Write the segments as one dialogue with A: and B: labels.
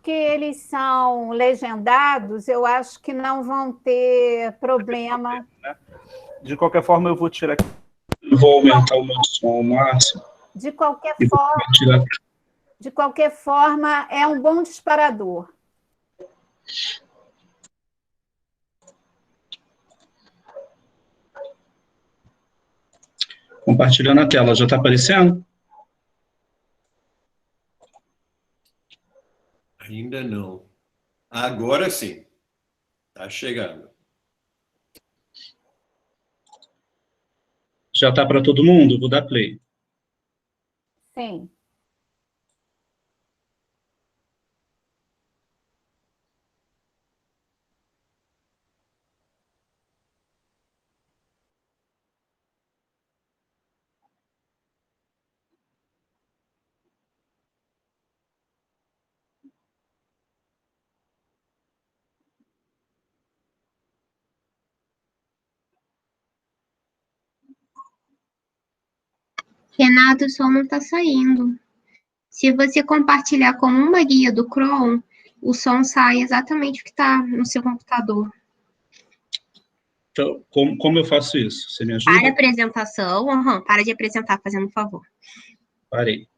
A: porque eles são legendados, eu acho que não vão ter problema.
B: De qualquer forma, eu vou tirar aqui.
C: Vou aumentar o meu som ao máximo.
A: De qualquer forma, é um bom disparador.
C: Compartilhando a tela, já está aparecendo?
D: Ainda não. Agora sim. Está chegando.
C: Já está para todo mundo? Vou dar play.
A: Sim.
E: Renato, o som não está saindo. Se você compartilhar como uma guia do Chrome, o som sai exatamente o que está no seu computador.
C: Então, como eu faço isso? Você me ajuda?
E: Para a apresentação, para de apresentar, fazendo um favor.
C: Parei.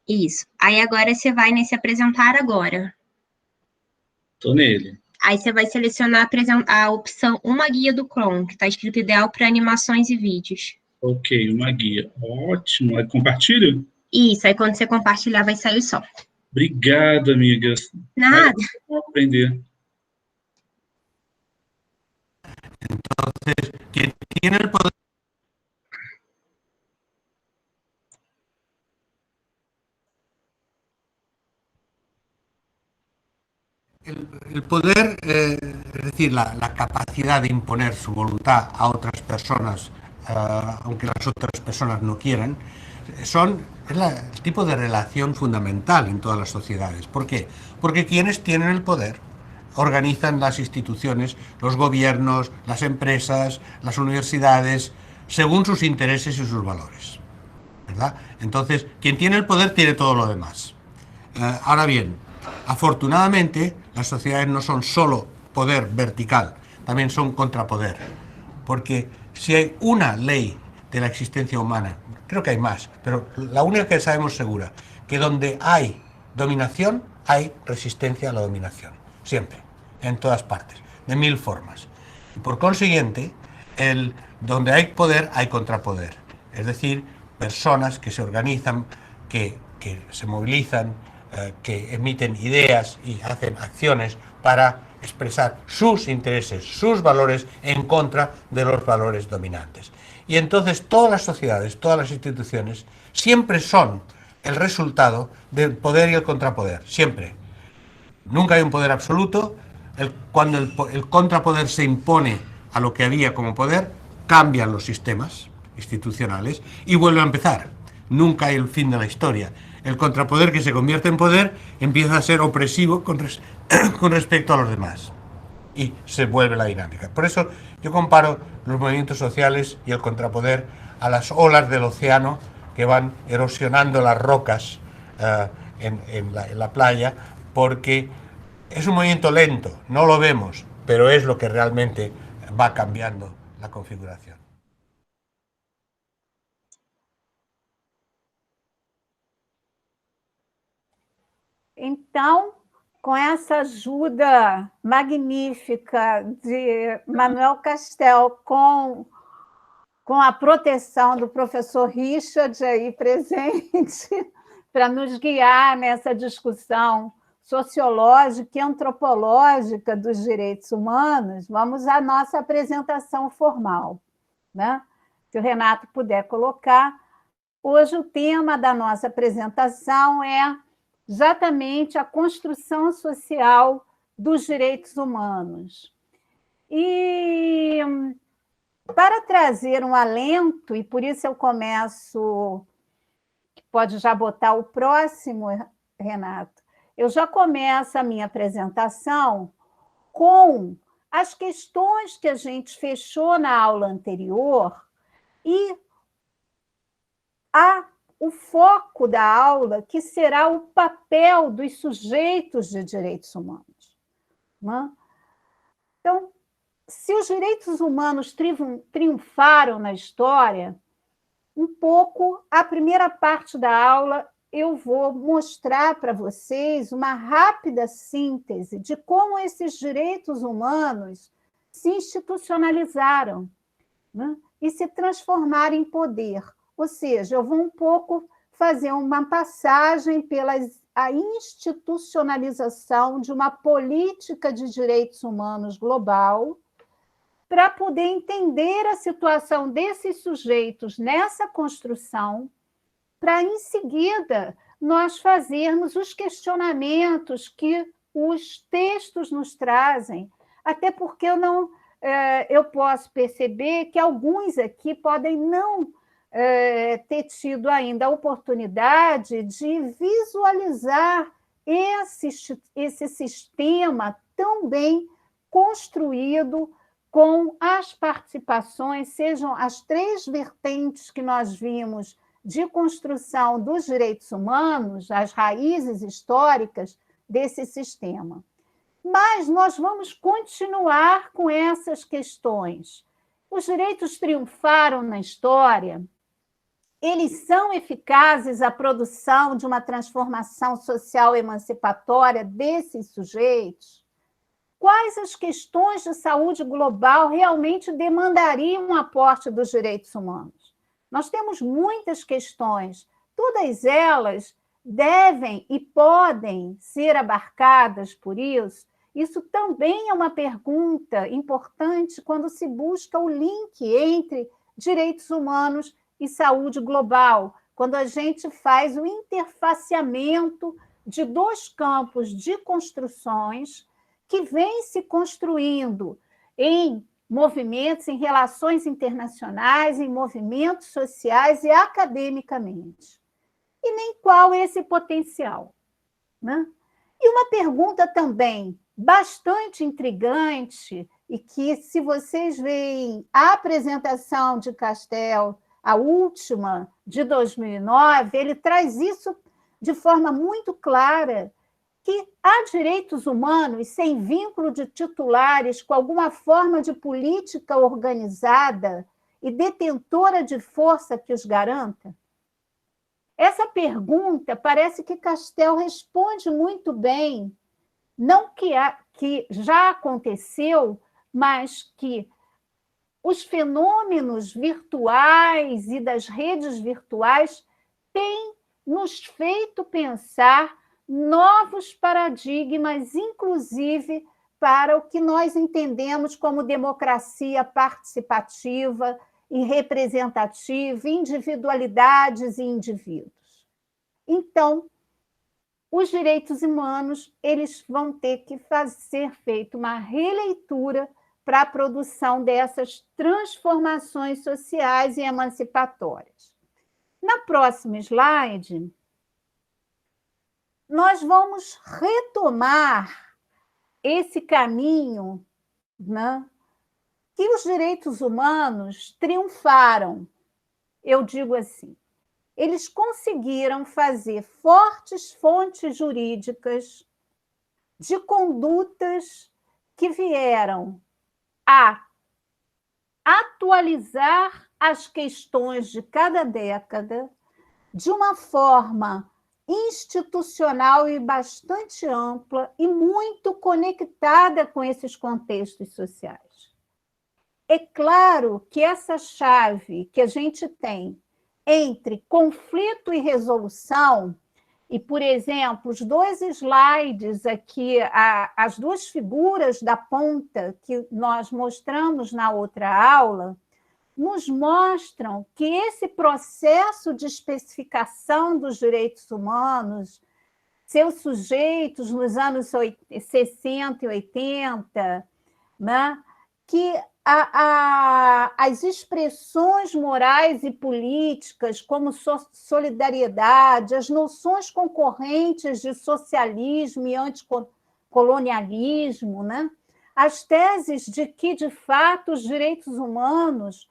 E: Isso. Aí agora você vai nesse apresentar agora.
C: Estou nele.
E: Aí você vai selecionar a opção Uma Guia do Chrome, que está escrito ideal para animações e vídeos.
C: Ok, uma guia. Ótimo. Aí compartilha?
E: Isso, aí quando você compartilhar vai sair o som.
C: Obrigado, amiga.
E: Nada.
C: Vou aprender.
F: Entonces, quien tiene el poder... El poder, es decir, la capacidad de imponer su voluntad a otras personas, aunque las otras personas no quieran, es el tipo de relación fundamental en todas las sociedades. ¿Por qué? Porque quienes tienen el poder organizan las instituciones, los gobiernos, las empresas, las universidades, según sus intereses y sus valores, ¿verdad? Entonces, quien tiene el poder tiene todo lo demás. Ahora bien, afortunadamente, las sociedades no son solo poder vertical, también son contrapoder. Porque si hay una ley de la existencia humana, creo que hay más, pero la única que sabemos segura, que donde hay dominación, hay resistencia a la dominación. Siempre, en todas partes, de mil formas. Y por consiguiente, donde hay poder, hay contrapoder. Es decir, personas que se organizan, que se movilizan, que emiten ideas y hacen acciones para expresar sus intereses, sus valores en contra de los valores dominantes. Y entonces todas las sociedades, todas las instituciones, siempre son el resultado del poder y el contrapoder, siempre. Nunca hay un poder absoluto. Cuando el contrapoder se impone a lo que había como poder, cambian los sistemas institucionales y vuelve a empezar. Nunca hay el fin de la historia. El contrapoder que se convierte en poder empieza a ser opresivo con respecto a los demás. Y se vuelve la dinámica. Por eso yo comparo los movimientos sociales y el contrapoder a las olas del océano que van erosionando las rocas en la playa, porque es un movimiento lento, no lo vemos, pero es lo que realmente va cambiando la configuración.
A: Então, com essa ajuda magnífica de Manuel Castel, com a proteção do professor Richard aí presente, para nos guiar nessa discussão sociológica e antropológica dos direitos humanos, vamos à nossa apresentação formal, né? Se o Renato puder colocar. Hoje o tema da nossa apresentação é exatamente a construção social dos direitos humanos. E para trazer um alento, e por isso eu começo, pode já botar o próximo, Renato, eu já começo a minha apresentação com as questões que a gente fechou na aula anterior e a o foco da aula, que será o papel dos sujeitos de direitos humanos. Né? Então, se os direitos humanos triunfaram na história, um pouco, a primeira parte da aula, eu vou mostrar para vocês uma rápida síntese de como esses direitos humanos se institucionalizaram, né? E se transformaram em poder. Ou seja, eu vou um pouco fazer uma passagem pela a institucionalização de uma política de direitos humanos global, para poder entender a situação desses sujeitos nessa construção, para, em seguida, nós fazermos os questionamentos que os textos nos trazem, até porque eu posso perceber que alguns aqui podem não ter tido ainda a oportunidade de visualizar esse sistema tão bem construído, com as participações, sejam as 3 vertentes que nós vimos de construção dos direitos humanos, as raízes históricas desse sistema. Mas nós vamos continuar com essas questões. Os direitos triunfaram na história, eles são eficazes à produção de uma transformação social emancipatória desses sujeitos? Quais as questões de saúde global realmente demandariam um aporte dos direitos humanos? Nós temos muitas questões, todas elas devem e podem ser abarcadas por isso. Isso também é uma pergunta importante quando se busca o link entre direitos humanos e saúde global, quando a gente faz o interfaceamento de 2 campos de construções que vêm se construindo em movimentos, em relações internacionais, em movimentos sociais e academicamente. E nem qual é esse potencial, né? E uma pergunta também bastante intrigante, e que, se vocês veem a apresentação de Castel, a última, de 2009, ele traz isso de forma muito clara, que há direitos humanos sem vínculo de titulares com alguma forma de política organizada e detentora de força que os garanta? Essa pergunta parece que Castel responde muito bem, não que já aconteceu, mas que os fenômenos virtuais e das redes virtuais têm nos feito pensar novos paradigmas, inclusive para o que nós entendemos como democracia participativa e representativa, individualidades e indivíduos. Então, os direitos humanos, eles vão ter que ser feita uma releitura para a produção dessas transformações sociais e emancipatórias. Na próxima slide, nós vamos retomar esse caminho, né, que os direitos humanos triunfaram. Eu digo assim, eles conseguiram fazer fortes fontes jurídicas de condutas que vieram a atualizar as questões de cada década de uma forma institucional e bastante ampla e muito conectada com esses contextos sociais. É claro que essa chave que a gente tem entre conflito e resolução, e, por exemplo, os 2 slides aqui, as 2 figuras da ponta que nós mostramos na outra aula, nos mostram que esse processo de especificação dos direitos humanos, seus sujeitos nos anos 60 e 80, né, que as expressões morais e políticas, como solidariedade, as noções concorrentes de socialismo e anticolonialismo, né, as teses de que, de fato, os direitos humanos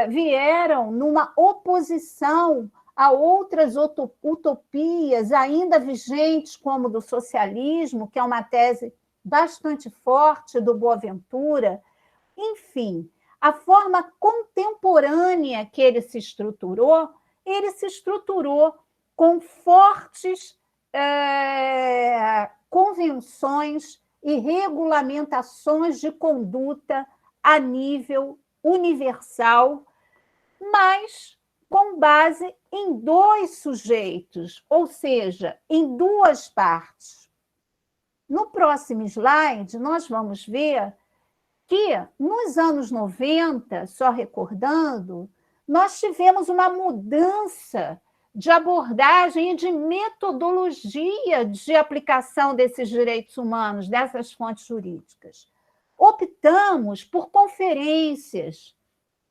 A: vieram numa oposição a outras utopias ainda vigentes, como do socialismo, que é uma tese bastante forte do Boaventura. Enfim, a forma contemporânea que ele se estruturou com fortes convenções e regulamentações de conduta a nível universal, mas com base em dois sujeitos, ou seja, em duas partes. No próximo slide, nós vamos ver que, nos anos 90, só recordando, nós tivemos uma mudança de abordagem e de metodologia de aplicação desses direitos humanos, dessas fontes jurídicas. Optamos por conferências,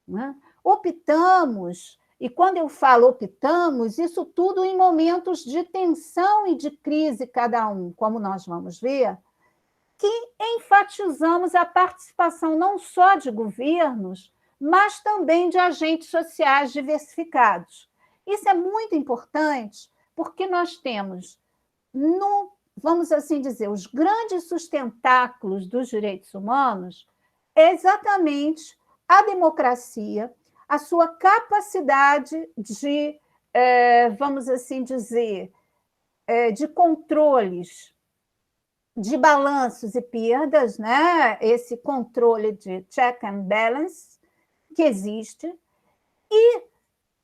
A: né? Optamos, e quando eu falo optamos, isso tudo em momentos de tensão e de crise cada um, como nós vamos ver, que enfatizamos a participação não só de governos, mas também de agentes sociais diversificados. Isso é muito importante, porque nós temos, vamos assim dizer, os grandes sustentáculos dos direitos humanos, é exatamente a democracia, a sua capacidade de, vamos assim dizer, de controles, de balanços e perdas, né? Esse controle de check and balance que existe, e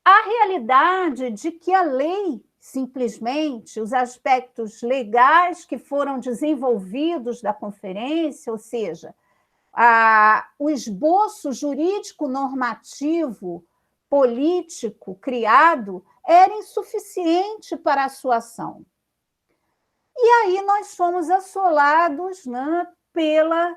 A: a realidade de que a lei, simplesmente, os aspectos legais que foram desenvolvidos da conferência, ou seja, o esboço jurídico normativo político criado era insuficiente para a sua ação. E aí nós fomos assolados, né, pela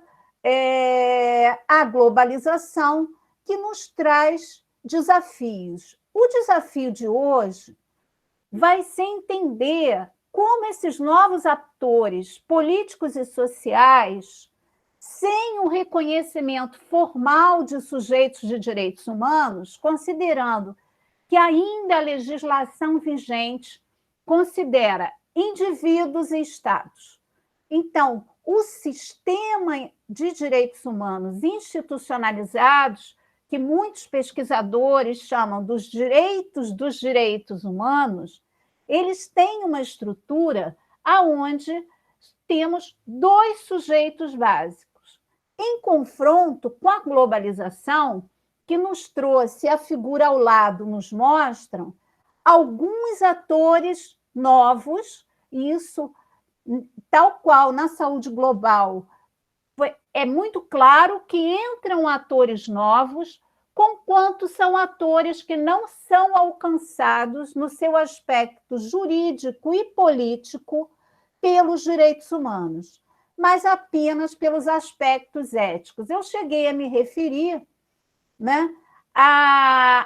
A: a globalização, que nos traz desafios. O desafio de hoje vai ser entender como esses novos atores políticos e sociais, sem o reconhecimento formal de sujeitos de direitos humanos, considerando que ainda a legislação vigente considera indivíduos e estados. Então, o sistema de direitos humanos institucionalizados, que muitos pesquisadores chamam dos direitos humanos, eles têm uma estrutura onde temos dois sujeitos básicos, em confronto com a globalização, que nos trouxe a figura ao lado, nos mostram alguns atores novos, e isso, tal qual na saúde global, é muito claro que entram atores novos, conquanto são atores que não são alcançados no seu aspecto jurídico e político pelos direitos humanos, mas apenas pelos aspectos éticos. Eu cheguei a me referir, né,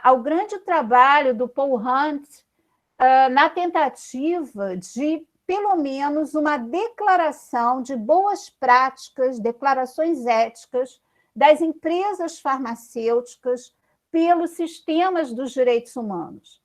A: ao grande trabalho do Paul Hunt na tentativa de, pelo menos, uma declaração de boas práticas, declarações éticas das empresas farmacêuticas pelos sistemas dos direitos humanos.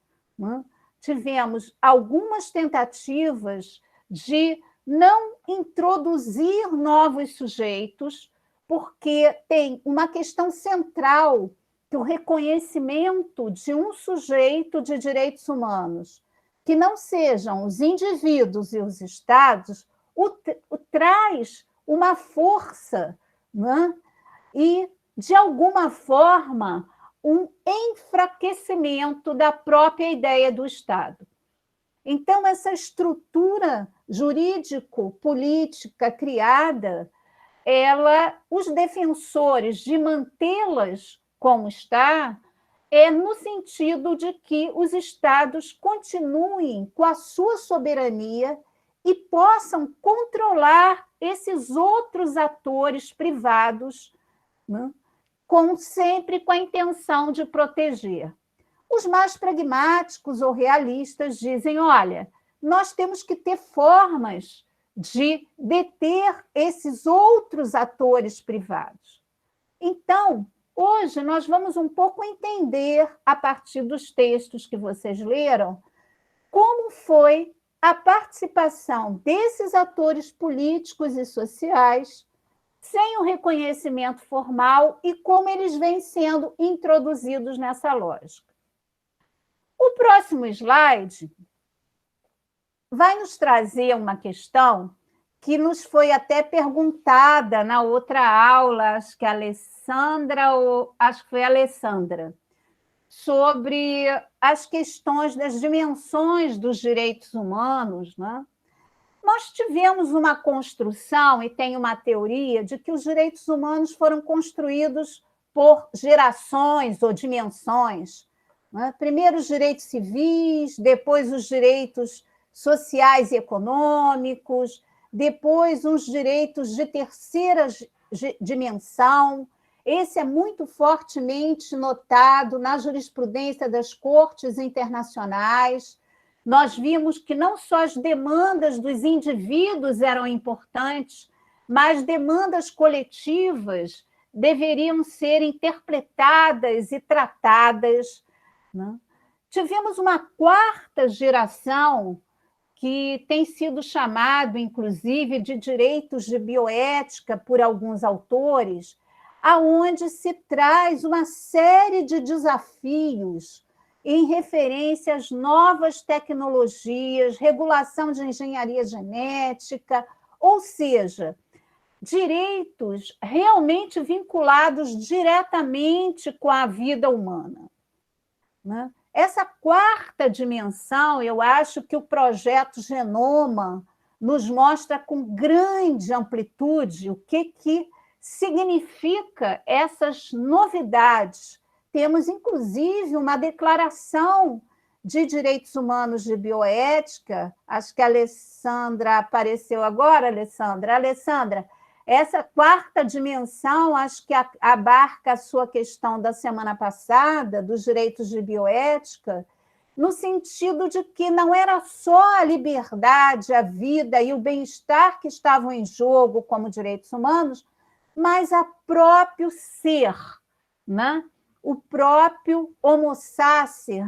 A: Tivemos algumas tentativas de não introduzir novos sujeitos, porque tem uma questão central, que o reconhecimento de um sujeito de direitos humanos, que não sejam os indivíduos e os estados, traz uma força, né? E, de alguma forma, um enfraquecimento da própria ideia do Estado. Então, essa estrutura jurídico-política criada, os defensores de mantê-las como está, no sentido de que os Estados continuem com a sua soberania e possam controlar esses outros atores privados, né, sempre com a intenção de proteger. Os mais pragmáticos ou realistas dizem, olha, nós temos que ter formas de deter esses outros atores privados. Então, Hoje nós vamos um pouco entender, a partir dos textos que vocês leram, como foi a participação desses atores políticos e sociais sem o reconhecimento formal e como eles vêm sendo introduzidos nessa lógica. O próximo slide vai nos trazer uma questão que nos foi até perguntada na outra aula, acho que foi a Alessandra, sobre as questões das dimensões dos direitos humanos, né? Nós tivemos uma construção, e tem uma teoria, de que os direitos humanos foram construídos por gerações ou dimensões, né? Primeiro os direitos civis, depois os direitos sociais e econômicos, depois uns direitos de terceira dimensão. Esse é muito fortemente notado na jurisprudência das cortes internacionais. Nós vimos que não só as demandas dos indivíduos eram importantes, mas demandas coletivas deveriam ser interpretadas e tratadas, né? Tivemos uma quarta geração que tem sido chamado, inclusive, de direitos de bioética por alguns autores, aonde se traz uma série de desafios em referência às novas tecnologias, regulação de engenharia genética, ou seja, direitos realmente vinculados diretamente com a vida humana, né? Essa quarta dimensão, eu acho que o projeto Genoma nos mostra com grande amplitude o que significa essas novidades. Temos, inclusive, uma declaração de direitos humanos de bioética, acho que a Alessandra apareceu agora, Alessandra. Alessandra, essa quarta dimensão, acho que abarca a sua questão da semana passada, dos direitos de bioética, no sentido de que não era só a liberdade, a vida e o bem-estar que estavam em jogo como direitos humanos, mas a próprio ser, né? O próprio homo sacer,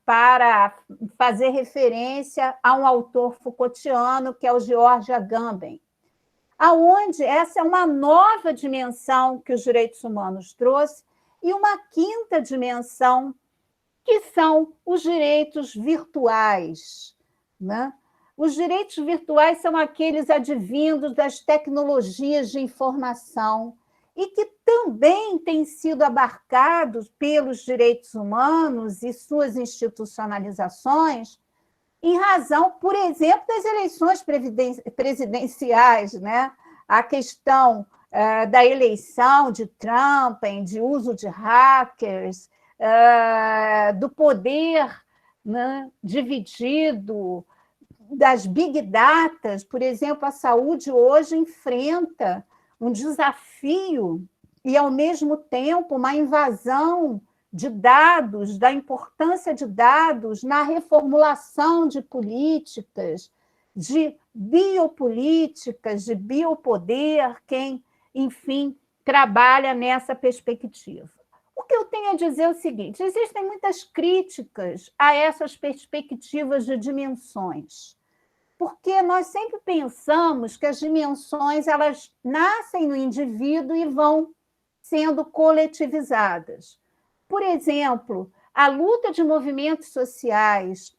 A: para fazer referência a um autor Foucaultiano, que é o George Agamben, aonde essa é uma nova dimensão que os direitos humanos trouxe, e uma quinta dimensão, que são os direitos virtuais, né? Os direitos virtuais são aqueles advindos das tecnologias de informação e que também têm sido abarcados pelos direitos humanos e suas institucionalizações, em razão, por exemplo, das eleições presidenciais, né? A questão da eleição de Trump, de uso de hackers, do poder, né, dividido, das big datas. Por exemplo, a saúde hoje enfrenta um desafio e, ao mesmo tempo, uma invasão de dados, da importância de dados na reformulação de políticas, de biopolíticas, de biopoder, quem, enfim, trabalha nessa perspectiva. O que eu tenho a dizer é o seguinte: existem muitas críticas a essas perspectivas de dimensões, porque nós sempre pensamos que as dimensões elas nascem no indivíduo e vão sendo coletivizadas. Por exemplo, a luta de movimentos sociais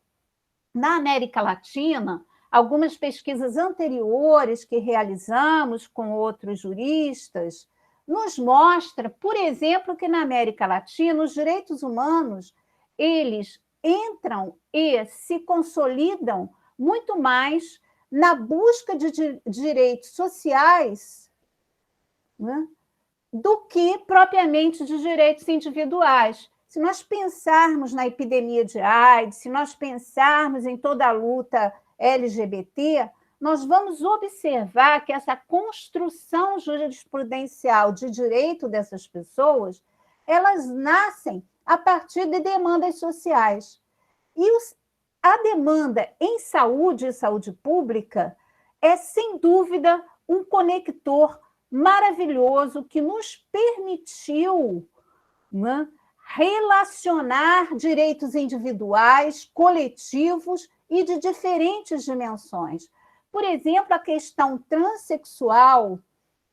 A: na América Latina, algumas pesquisas anteriores que realizamos com outros juristas, nos mostra, por exemplo, que na América Latina os direitos humanos eles entram e se consolidam muito mais na busca de direitos sociais, né, do que propriamente de direitos individuais. Se nós pensarmos na epidemia de AIDS, se nós pensarmos em toda a luta LGBT, nós vamos observar que essa construção jurisprudencial de direito dessas pessoas, elas nascem a partir de demandas sociais. E a demanda em saúde e saúde pública é, sem dúvida, um conector maravilhoso que nos permitiu, né, relacionar direitos individuais, coletivos e de diferentes dimensões. Por exemplo, a questão transexual,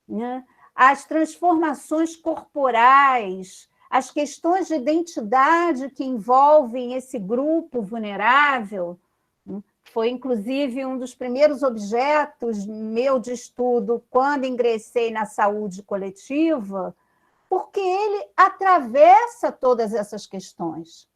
A: né, as transformações corporais, as questões de identidade que envolvem esse grupo vulnerável, né, foi, inclusive, um dos primeiros objetos meu de estudo quando ingressei na saúde coletiva, porque ele atravessa todas essas questões,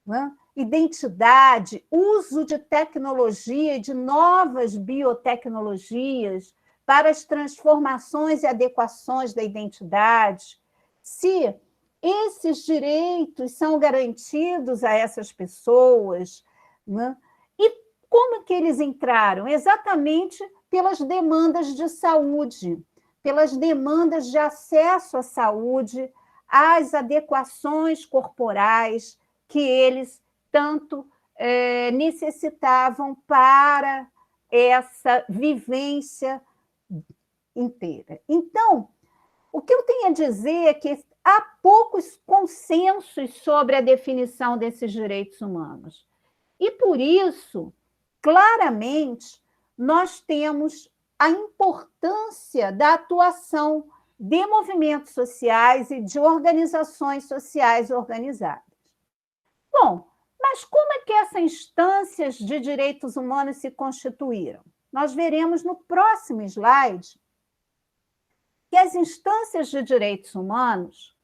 A: né? Identidade, uso de tecnologia e de novas biotecnologias para as transformações e adequações da identidade, se esses direitos são garantidos a essas pessoas, né? E como que eles entraram? Exatamente pelas demandas de saúde, pelas demandas de acesso à saúde, às adequações corporais que eles tanto necessitavam para essa vivência inteira. Então, o que eu tenho a dizer é que há poucos consensos sobre a definição desses direitos humanos. E, por isso, claramente, nós temos a importância da atuação de movimentos sociais e de organizações sociais organizadas. Bom, mas como é que essas instâncias de direitos humanos se constituíram? Nós veremos no próximo slide que as instâncias de direitos humanos,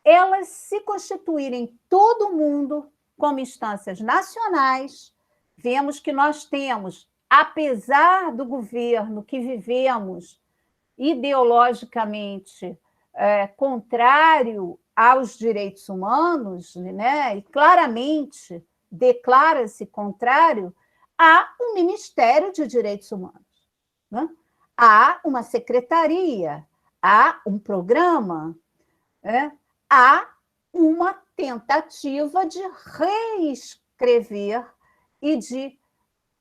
A: elas se constituíram em todo o mundo como instâncias nacionais. Vemos que nós temos, apesar do governo que vivemos ideologicamente contrário aos direitos humanos, né, e claramente declara-se contrário, há um Ministério de Direitos Humanos, né? Há uma secretaria, há um programa, né? Há uma tentativa de reescrever e de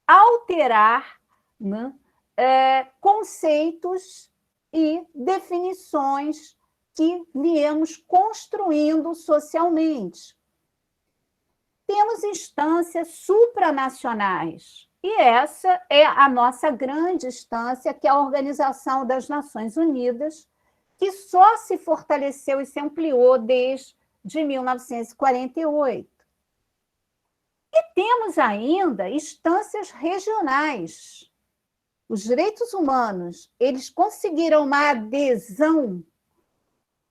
A: alterar, né, conceitos e definições que viemos construindo socialmente. Temos instâncias supranacionais, e essa é a nossa grande instância, que é a Organização das Nações Unidas, que só se fortaleceu e se ampliou desde 1948. E temos ainda instâncias regionais. Os direitos humanos, eles conseguiram uma adesão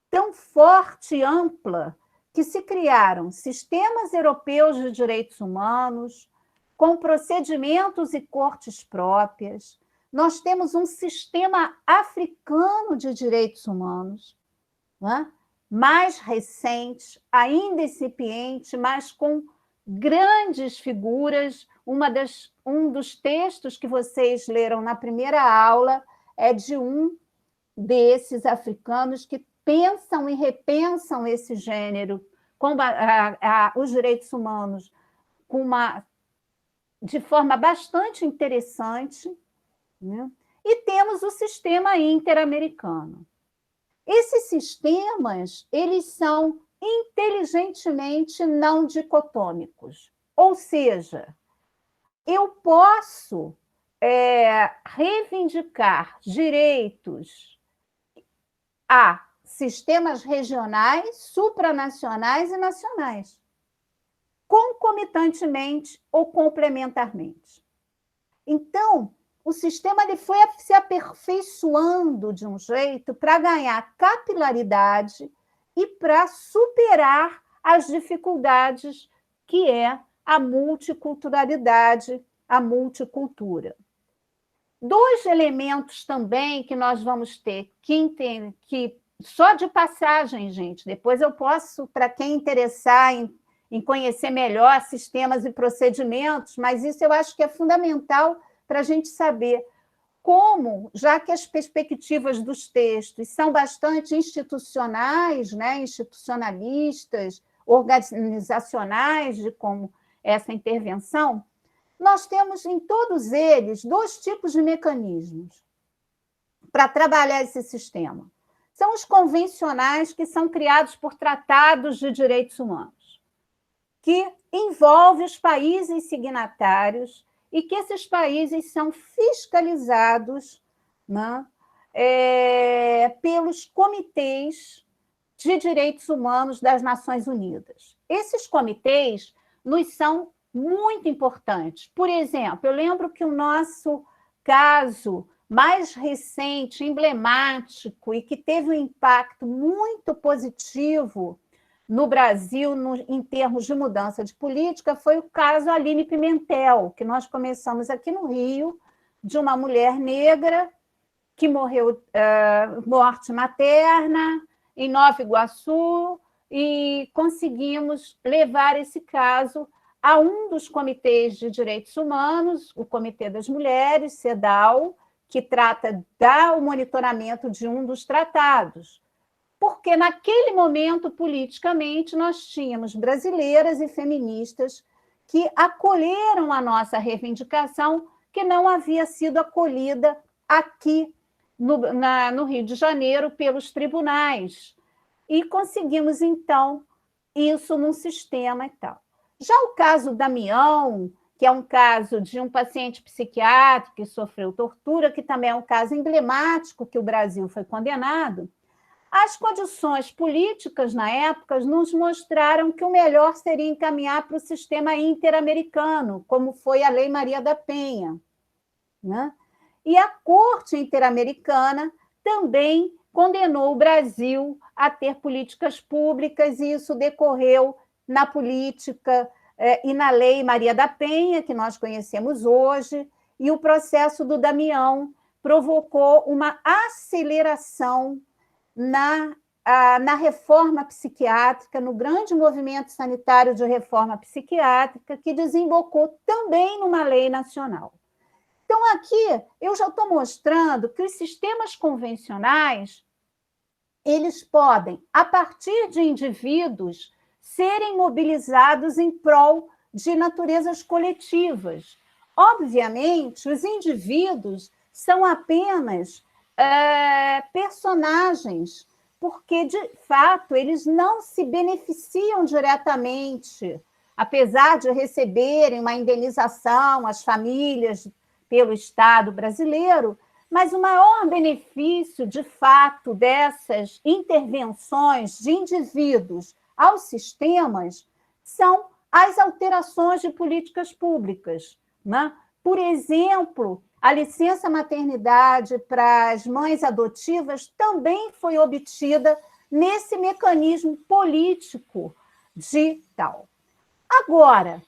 A: tão forte e ampla que se criaram sistemas europeus de direitos humanos, com procedimentos e cortes próprias. Nós temos um sistema africano de direitos humanos, né? Mais recente, ainda incipiente, mas com grandes figuras. Um dos textos que vocês leram na primeira aula é de um desses africanos que pensam e repensam esse gênero, os direitos humanos, de forma bastante interessante, né? E temos o sistema interamericano. Esses sistemas, eles são inteligentemente não dicotômicos, ou seja, eu posso reivindicar direitos a sistemas regionais, supranacionais e nacionais, concomitantemente ou complementarmente. Então, o sistema ele foi se aperfeiçoando de um jeito para ganhar capilaridade e para superar as dificuldades que é a multiculturalidade, a multicultura. Dois elementos também que nós vamos ter que só de passagem, gente, depois eu posso, para quem interessar em conhecer melhor sistemas e procedimentos, mas isso eu acho que é fundamental para a gente saber como, já que as perspectivas dos textos são bastante institucionais, né, institucionalistas, organizacionais, de como essa intervenção, nós temos em todos eles dois tipos de mecanismos. para trabalhar esse sistema? São os convencionais que são criados por tratados de direitos humanos, que envolvem os países signatários e que esses países são fiscalizados, né, pelos comitês de direitos humanos das Nações Unidas. Esses comitês nos são muito importantes. Por exemplo, eu lembro que o nosso caso mais recente, emblemático e que teve um impacto muito positivo no Brasil em termos de mudança de política foi o caso Aline Pimentel, que nós começamos aqui no Rio, de uma mulher negra que morreu morte materna em Nova Iguaçu, e conseguimos levar esse caso a um dos comitês de direitos humanos, o Comitê das Mulheres, CEDAW, que trata do monitoramento de um dos tratados. Porque, naquele momento, politicamente, nós tínhamos brasileiras e feministas que acolheram a nossa reivindicação, que não havia sido acolhida aqui no Rio de Janeiro pelos tribunais. E conseguimos, então, isso num sistema e tal. Já o caso Damião, que é um caso de um paciente psiquiátrico que sofreu tortura, que também é um caso emblemático que o Brasil foi condenado, as condições políticas na época nos mostraram que o melhor seria encaminhar para o sistema interamericano, como foi a Lei Maria da Penha, né? E a Corte Interamericana também condenou o Brasil a ter políticas públicas, e isso decorreu na política e na Lei Maria da Penha, que nós conhecemos hoje, e o processo do Damião provocou uma aceleração na reforma psiquiátrica, no grande movimento sanitário de reforma psiquiátrica, que desembocou também numa lei nacional. Então, aqui, eu já estou mostrando que os sistemas convencionais, eles podem, a partir de indivíduos, serem mobilizados em prol de naturezas coletivas. Obviamente, os indivíduos são apenas personagens, porque, de fato, eles não se beneficiam diretamente, apesar de receberem uma indenização, as famílias, pelo Estado brasileiro, mas o maior benefício, de fato, dessas intervenções de indivíduos aos sistemas são as alterações de políticas públicas, né? Por exemplo, a licença maternidade para as mães adotivas também foi obtida nesse mecanismo político de tal. Agora,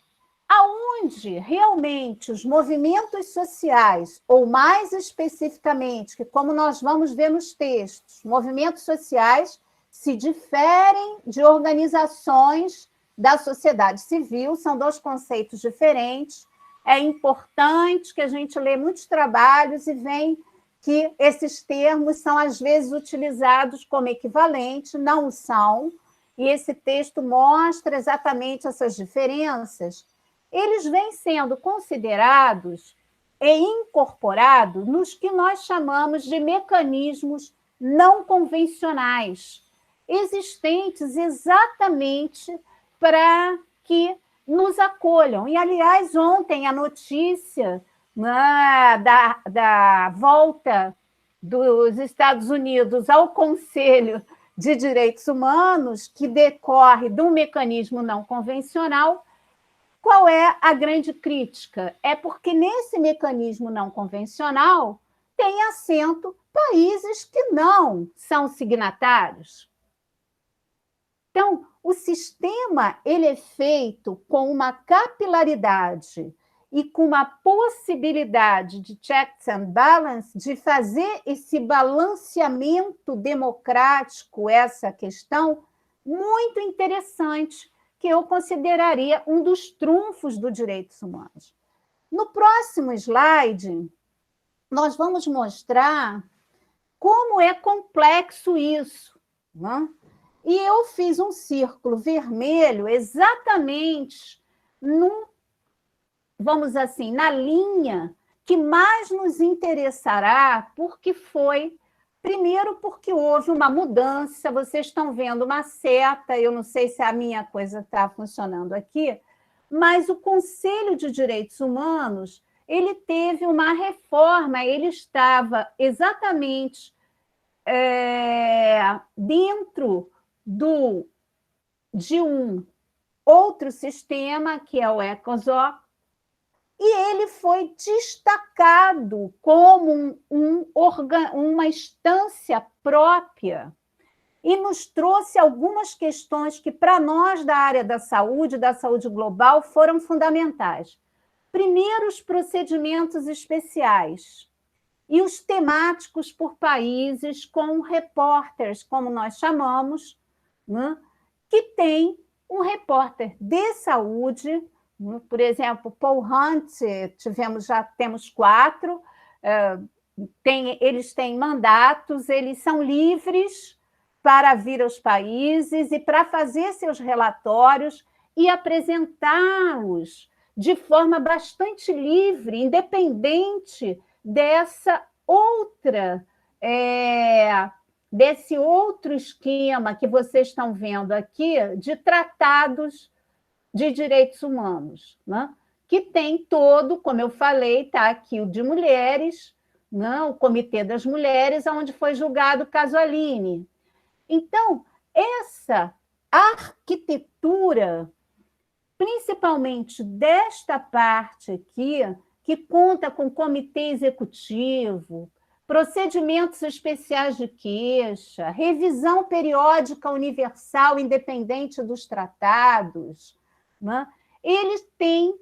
A: aonde realmente os movimentos sociais, ou mais especificamente, que como nós vamos ver nos textos, movimentos sociais se diferem de organizações da sociedade civil, são dois conceitos diferentes. É importante que a gente lê muitos trabalhos e vê que esses termos são, às vezes, utilizados como equivalentes, não são, e esse texto mostra exatamente essas diferenças. Eles vêm sendo considerados e incorporados nos que nós chamamos de mecanismos não convencionais, existentes exatamente para que nos acolham. E, aliás, ontem a notícia da volta dos Estados Unidos ao Conselho de Direitos Humanos, que decorre de um mecanismo não convencional. Qual é a grande crítica? É porque nesse mecanismo não convencional tem assento países que não são signatários. Então, o sistema ele é feito com uma capilaridade e com uma possibilidade de checks and balances, de fazer esse balanceamento democrático, essa questão, muito interessante, que eu consideraria um dos trunfos dos direitos humanos. No próximo slide, nós vamos mostrar como é complexo isso, né? E eu fiz um círculo vermelho exatamente vamos assim, na linha que mais nos interessará, primeiro, porque houve uma mudança, vocês estão vendo uma seta, eu não sei se a minha coisa está funcionando aqui, mas o Conselho de Direitos Humanos, ele teve uma reforma, ele estava exatamente dentro de um outro sistema, que é o ECOSOC, e ele foi destacado como uma instância própria e nos trouxe algumas questões que, para nós da área da saúde global, foram fundamentais. Primeiro, os procedimentos especiais e os temáticos por países com repórteres, como nós chamamos, né, que tem um repórter de saúde. Por exemplo, Paul Hunt, já temos 4, eles têm mandatos, eles são livres para vir aos países e para fazer seus relatórios e apresentá-los de forma bastante livre, independente desse outro esquema que vocês estão vendo aqui de tratados de direitos humanos, né? Que tem todo, como eu falei, está aqui o de mulheres, né? O Comitê das Mulheres, onde foi julgado o caso Aline. Então, essa arquitetura, principalmente desta parte aqui, que conta com comitê executivo, procedimentos especiais de queixa, revisão periódica universal independente dos tratados, né? Eles têm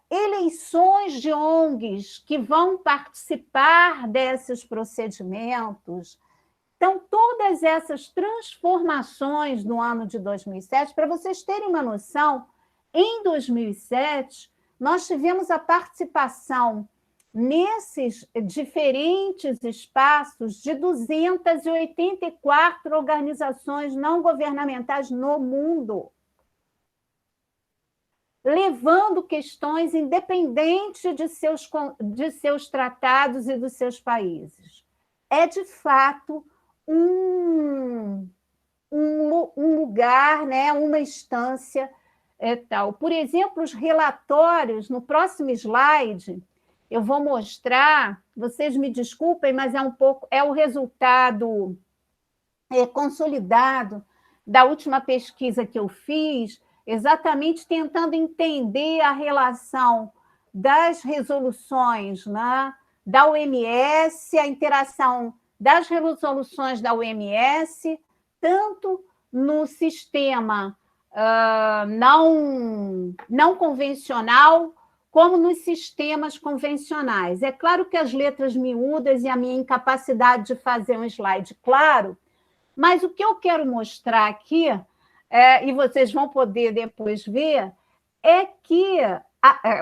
A: eleições de ONGs que vão participar desses procedimentos. Então, todas essas transformações no ano de 2007, para vocês terem uma noção, em 2007, nós tivemos a participação nesses diferentes espaços de 284 organizações não governamentais no mundo, levando questões independentes de seus tratados e dos seus países. É, de fato, um lugar, né, uma instância tal. Por exemplo, os relatórios, no próximo slide, eu vou mostrar, vocês me desculpem, mas é o resultado consolidado da última pesquisa que eu fiz, exatamente tentando entender a relação das resoluções, né, da OMS, a interação das resoluções da OMS, tanto no sistema não convencional, como nos sistemas convencionais. É claro que as letras miúdas e a minha incapacidade de fazer um slide claro, mas o que eu quero mostrar aqui, e vocês vão poder depois ver, é que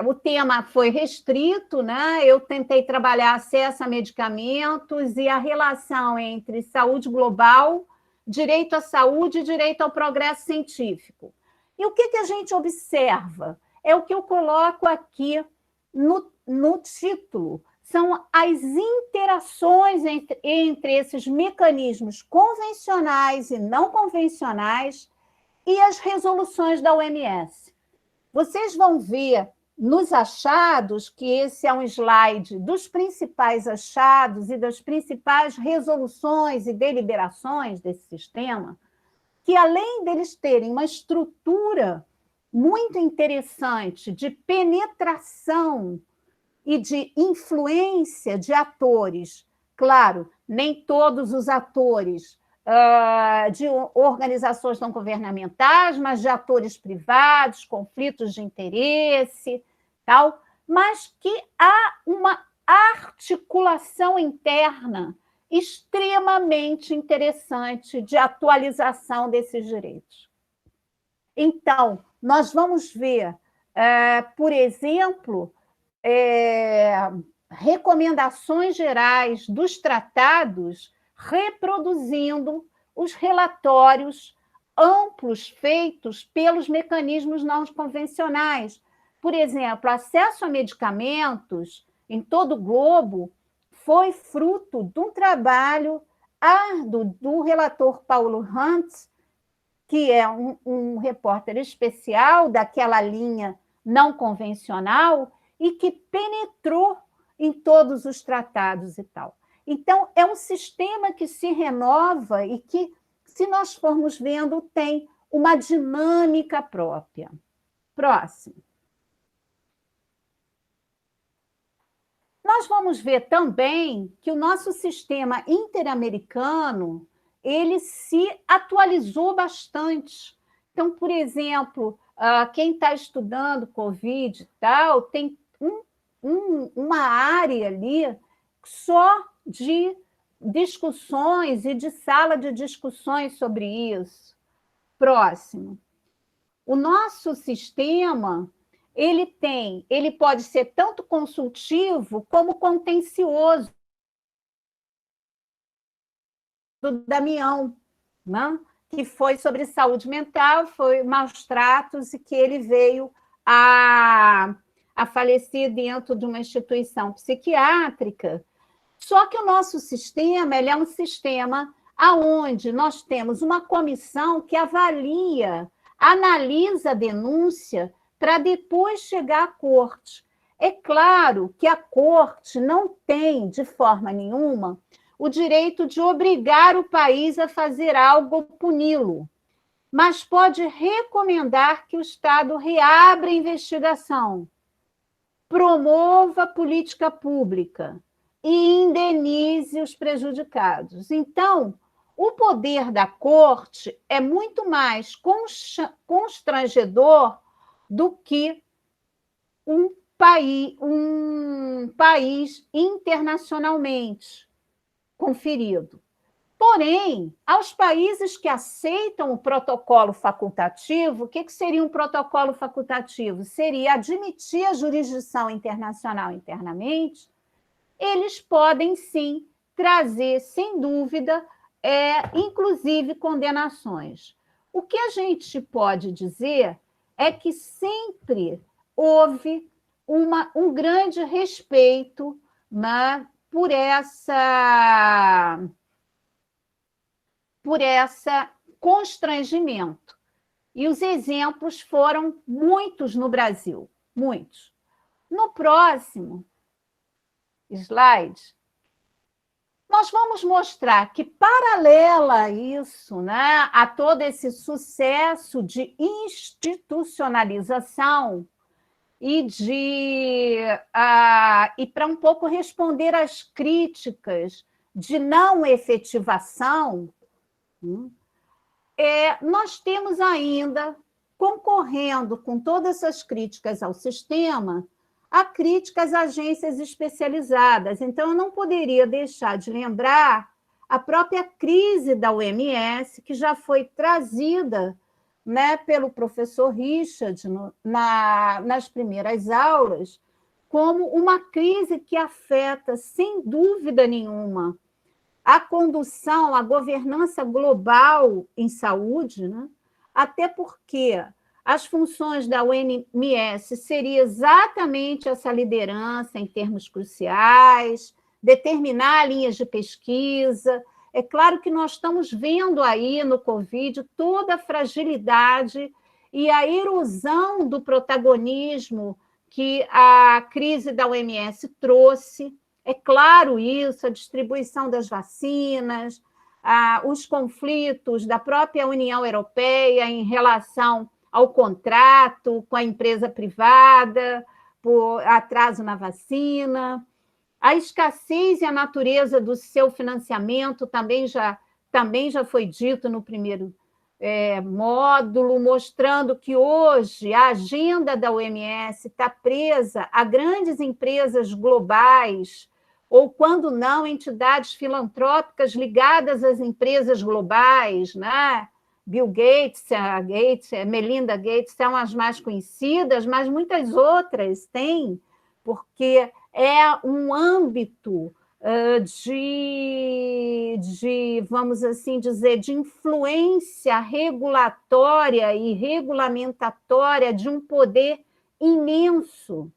A: o tema foi restrito, né? Eu tentei trabalhar acesso a medicamentos e a relação entre saúde global, direito à saúde e direito ao progresso científico. E o que a gente observa? É o que eu coloco aqui no título. São as interações entre esses mecanismos convencionais e não convencionais e as resoluções da OMS. Vocês vão ver nos achados, que esse é um slide dos principais achados e das principais resoluções e deliberações desse sistema, que além deles terem uma estrutura muito interessante de penetração e de influência de atores, claro, nem todos os atores de organizações não governamentais, mas de atores privados, conflitos de interesse, tal, mas que há uma articulação interna extremamente interessante de atualização desses direitos. Então, nós vamos ver, por exemplo, recomendações gerais dos tratados reproduzindo os relatórios amplos feitos pelos mecanismos não convencionais. por exemplo, acesso a medicamentos em todo o globo foi fruto de um trabalho árduo do relator Paulo Hunt, que é um repórter especial daquela linha não convencional e que penetrou em todos os tratados e tal. Então, é um sistema que se renova e que, se nós formos vendo, tem uma dinâmica própria. Próximo. Nós vamos ver também que o nosso sistema interamericano ele se atualizou bastante. Então, por exemplo, quem está estudando Covid e tal, tem uma área ali só de discussões e de sala de discussões sobre isso. Próximo. O nosso sistema ele pode ser tanto consultivo como contencioso. Do Damião, né? Que foi sobre saúde mental, foi maus tratos e que ele veio a falecer dentro de uma instituição psiquiátrica. Só que o nosso sistema ele é um sistema onde nós temos uma comissão que avalia, analisa a denúncia para depois chegar à corte. É claro que a corte não tem, de forma nenhuma, o direito de obrigar o país a fazer algo ou puni-lo, mas pode recomendar que o Estado reabra a investigação, promova a política pública e indenize os prejudicados. Então, o poder da corte é muito mais constrangedor do que um país internacionalmente conferido. Porém, aos países que aceitam o protocolo facultativo, o que seria um protocolo facultativo? Seria admitir a jurisdição internacional internamente, eles podem, sim, trazer, sem dúvida, inclusive condenações. O que a gente pode dizer é que sempre houve um grande respeito, né, por esse constrangimento. E os exemplos foram muitos no Brasil, muitos. No próximo slide, nós vamos mostrar que, paralela a isso, né, a todo esse sucesso de institucionalização, e para um pouco responder às críticas de não efetivação, nós temos ainda, concorrendo com todas essas críticas ao sistema, a crítica às agências especializadas. Então, eu não poderia deixar de lembrar a própria crise da OMS, que já foi trazida, né, pelo professor Richard nas primeiras aulas, como uma crise que afeta, sem dúvida nenhuma, a condução, a governança global em saúde, né? Até porque as funções da OMS seria exatamente essa liderança em termos cruciais, determinar linhas de pesquisa. É claro que nós estamos vendo aí no Covid toda a fragilidade e a erosão do protagonismo que a crise da OMS trouxe. É claro isso, a distribuição das vacinas, os conflitos da própria União Europeia em relação ao contrato com a empresa privada, por atraso na vacina. A escassez e a natureza do seu financiamento também já foi dito no primeiro módulo, mostrando que hoje a agenda da OMS está presa a grandes empresas globais, ou, quando não, entidades filantrópicas ligadas às empresas globais, né? Bill Gates, Melinda Gates são as mais conhecidas, mas muitas outras têm, porque é um âmbito vamos assim dizer, de influência regulatória e regulamentatória de um poder imenso.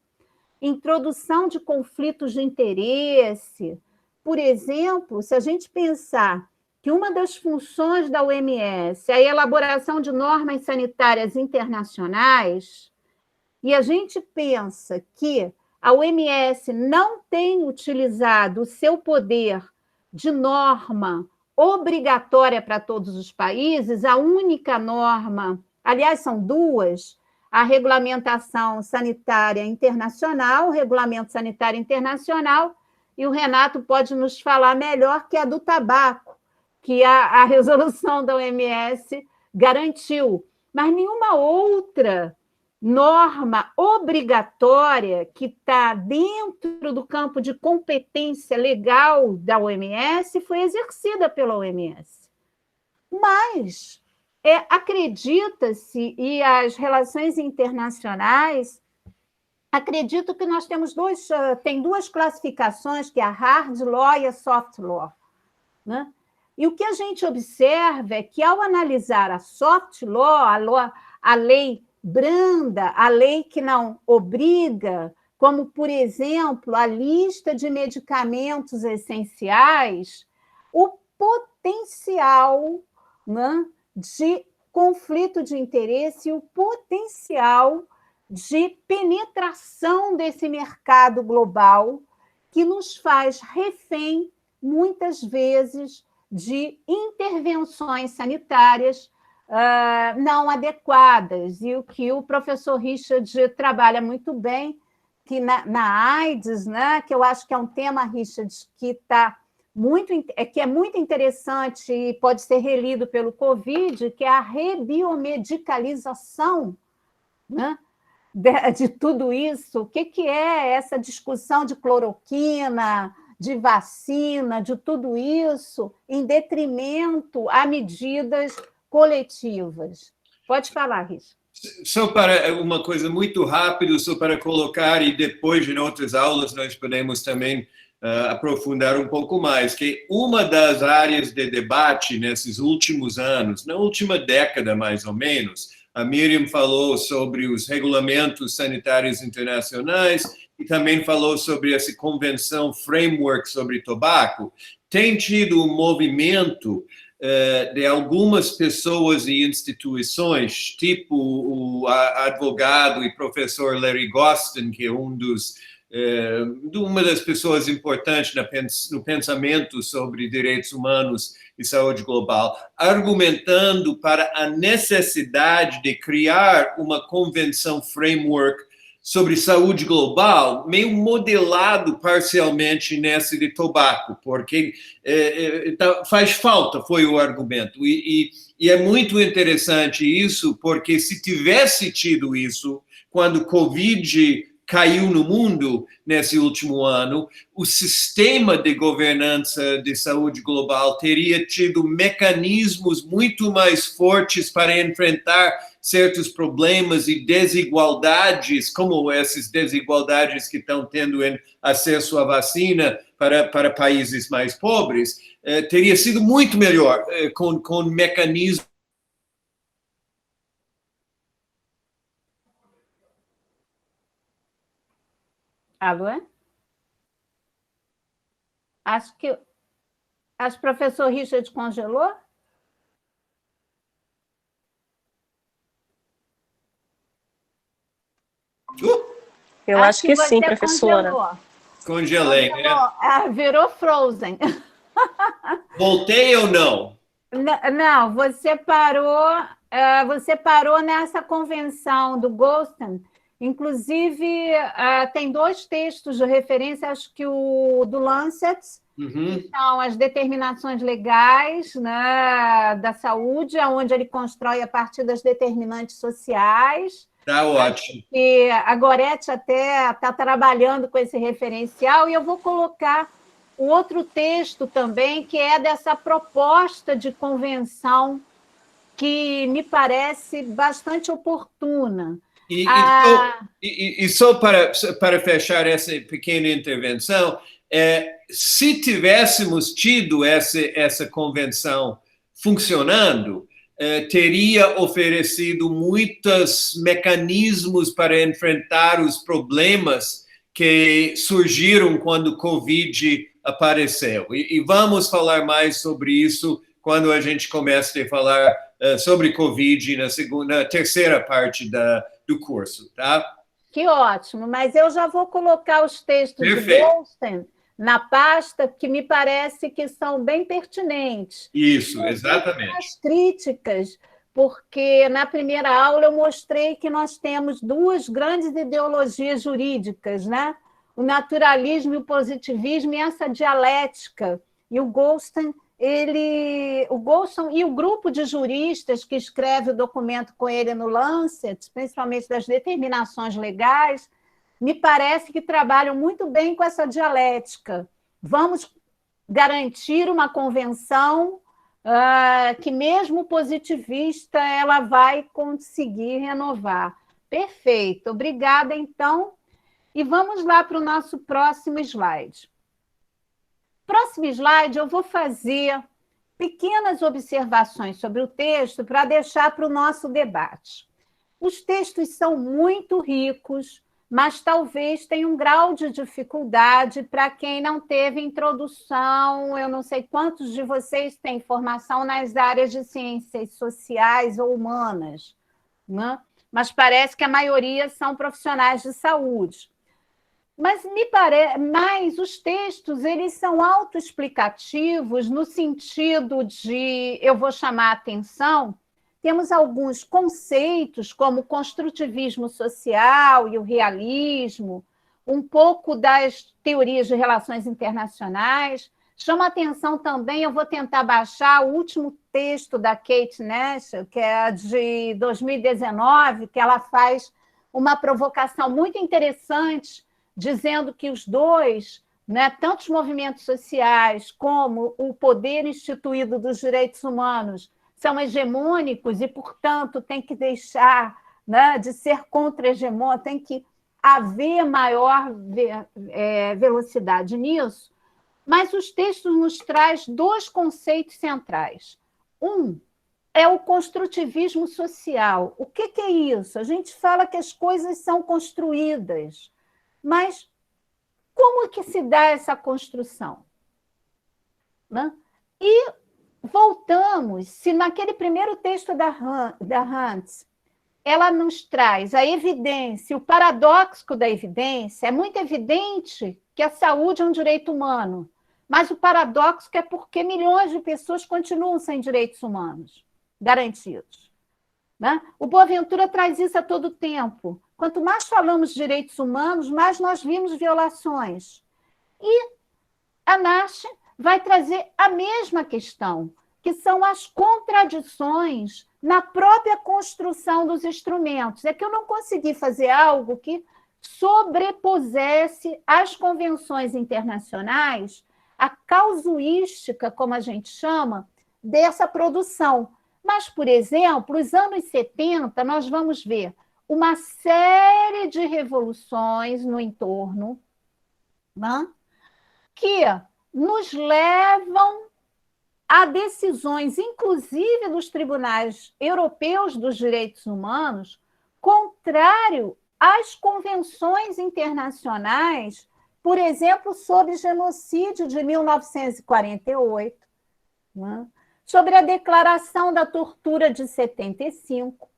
A: Introdução de conflitos de interesse. Por exemplo, se a gente pensar que uma das funções da OMS é a elaboração de normas sanitárias internacionais, e a gente pensa que a OMS não tem utilizado o seu poder de norma obrigatória para todos os países, a única norma, aliás, são duas, a Regulamentação Sanitária Internacional, o Regulamento Sanitário Internacional, e o Renato pode nos falar melhor, que é a do tabaco, que a resolução da OMS garantiu, mas nenhuma outra norma obrigatória que está dentro do campo de competência legal da OMS foi exercida pela OMS. Mas acredita-se, e as relações internacionais acredito que nós temos tem duas classificações, que é a hard law e a soft law, né? E o que a gente observa é que, ao analisar a soft law, a lei branda, a lei que não obriga, como, por exemplo, a lista de medicamentos essenciais, o potencial, né, de conflito de interesse e o potencial de penetração desse mercado global que nos faz refém, muitas vezes, de intervenções sanitárias não adequadas. E o que o professor Richard trabalha muito bem, que na AIDS, né, que eu acho que é um tema, Richard, que é muito interessante e pode ser relido pelo Covid, que é a rebiomedicalização, né, de tudo isso. O que é essa discussão de cloroquina, de vacina, de tudo isso, em detrimento a medidas coletivas? Pode falar, Richard.
D: Só para uma coisa muito rápida, só para colocar, e depois em outras aulas nós podemos também aprofundar um pouco mais, que uma das áreas de debate nesses últimos anos, na última década mais ou menos, a Miriam falou sobre os regulamentos sanitários internacionais e também falou sobre essa convenção framework sobre tabaco. Tem tido um movimento de algumas pessoas e instituições, tipo o advogado e professor Larry Gostin, que é uma das pessoas importantes no pensamento sobre direitos humanos e saúde global, argumentando para a necessidade de criar uma convenção framework sobre saúde global, meio modelado parcialmente nesse de tabaco, porque faz falta, foi o argumento. E é muito interessante isso, porque se tivesse tido isso, quando o Covid caiu no mundo nesse último ano, o sistema de governança de saúde global teria tido mecanismos muito mais fortes para enfrentar certos problemas e desigualdades, como essas desigualdades que estão tendo em acesso à vacina para países mais pobres, teria sido muito melhor com mecanismos.
A: Alô? Acho que o professor Richard congelou.
G: Eu acho que sim, professora.
D: Congelei, né?
A: Virou frozen.
D: Voltei ou não?
A: Não, você parou nessa convenção do Goldstein. Inclusive, tem dois textos de referência, acho que o do Lancet, que são as determinações legais, né, da saúde, onde ele constrói a partir das determinantes sociais.
D: Tá ótimo.
A: E a Gorete até está trabalhando com esse referencial, e eu vou colocar o outro texto também, que é dessa proposta de convenção, que me parece bastante oportuna.
D: E só para fechar essa pequena intervenção, se tivéssemos tido essa convenção funcionando, teria oferecido muitos mecanismos para enfrentar os problemas que surgiram quando o Covid apareceu. E vamos falar mais sobre isso quando a gente começa a falar sobre Covid na terceira parte do curso, tá?
A: Que ótimo, mas eu já vou colocar os textos
D: Perfeito.
A: de Goldstein na pasta, que me parece que são bem pertinentes.
D: Isso, exatamente.
A: As críticas, porque na primeira aula eu mostrei que nós temos duas grandes ideologias jurídicas, né? O naturalismo e o positivismo, e essa dialética. E o Goldstein e o grupo de juristas que escreve o documento com ele no Lancet, principalmente das determinações legais, me parece que trabalham muito bem com essa dialética. Vamos garantir uma convenção que, mesmo positivista, ela vai conseguir renovar. Perfeito. Obrigada, então. E vamos lá para o nosso próximo slide. Próximo slide, eu vou fazer pequenas observações sobre o texto para deixar para o nosso debate. Os textos são muito ricos, mas talvez tenha um grau de dificuldade para quem não teve introdução. Eu não sei quantos de vocês têm formação nas áreas de ciências sociais ou humanas, né? Mas parece que a maioria são profissionais de saúde. Mas os textos, eles são autoexplicativos no sentido de, eu vou chamar a atenção, temos alguns conceitos, como o construtivismo social e o realismo, um pouco das teorias de relações internacionais. Chama a atenção também, eu vou tentar baixar o último texto da Kate Nash, que é de 2019, que ela faz uma provocação muito interessante, dizendo que os dois, né, tanto os movimentos sociais como o poder instituído dos direitos humanos, são hegemônicos e, portanto, tem que deixar, né, de ser contra-hegemônico, tem que haver maior velocidade nisso. Mas os textos nos trazem dois conceitos centrais. Um é o construtivismo social. O que é isso? A gente fala que as coisas são construídas, mas como é que se dá essa construção? Né? E voltamos, se naquele primeiro texto da Hunt, ela nos traz a evidência, o paradoxo da evidência, é muito evidente que a saúde é um direito humano, mas o paradoxo é porque milhões de pessoas continuam sem direitos humanos garantidos. Né? O Boaventura traz isso a todo tempo. Quanto mais falamos de direitos humanos, mais nós vimos violações. E a Nash vai trazer a mesma questão, que são as contradições na própria construção dos instrumentos. É que eu não consegui fazer algo que sobrepusesse às convenções internacionais a casuística, como a gente chama, dessa produção. Mas, por exemplo, nos anos 70, nós vamos ver uma série de revoluções no entorno, né, que nos levam a decisões, inclusive dos tribunais europeus dos direitos humanos, contrário às convenções internacionais, por exemplo, sobre genocídio de 1948, né, sobre a Declaração da Tortura de 75,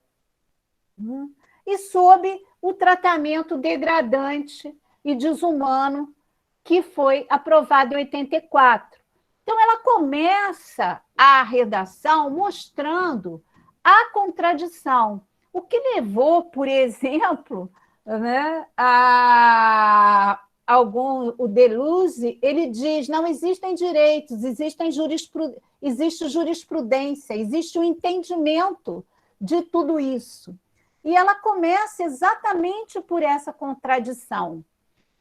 A: né, e sobre o tratamento degradante e desumano que foi aprovado em 84. Então, ela começa a redação mostrando a contradição, o que levou, por exemplo, né, o Deleuze, ele diz, não existem direitos, existe jurisprudência, existe um entendimento de tudo isso. E ela começa exatamente por essa contradição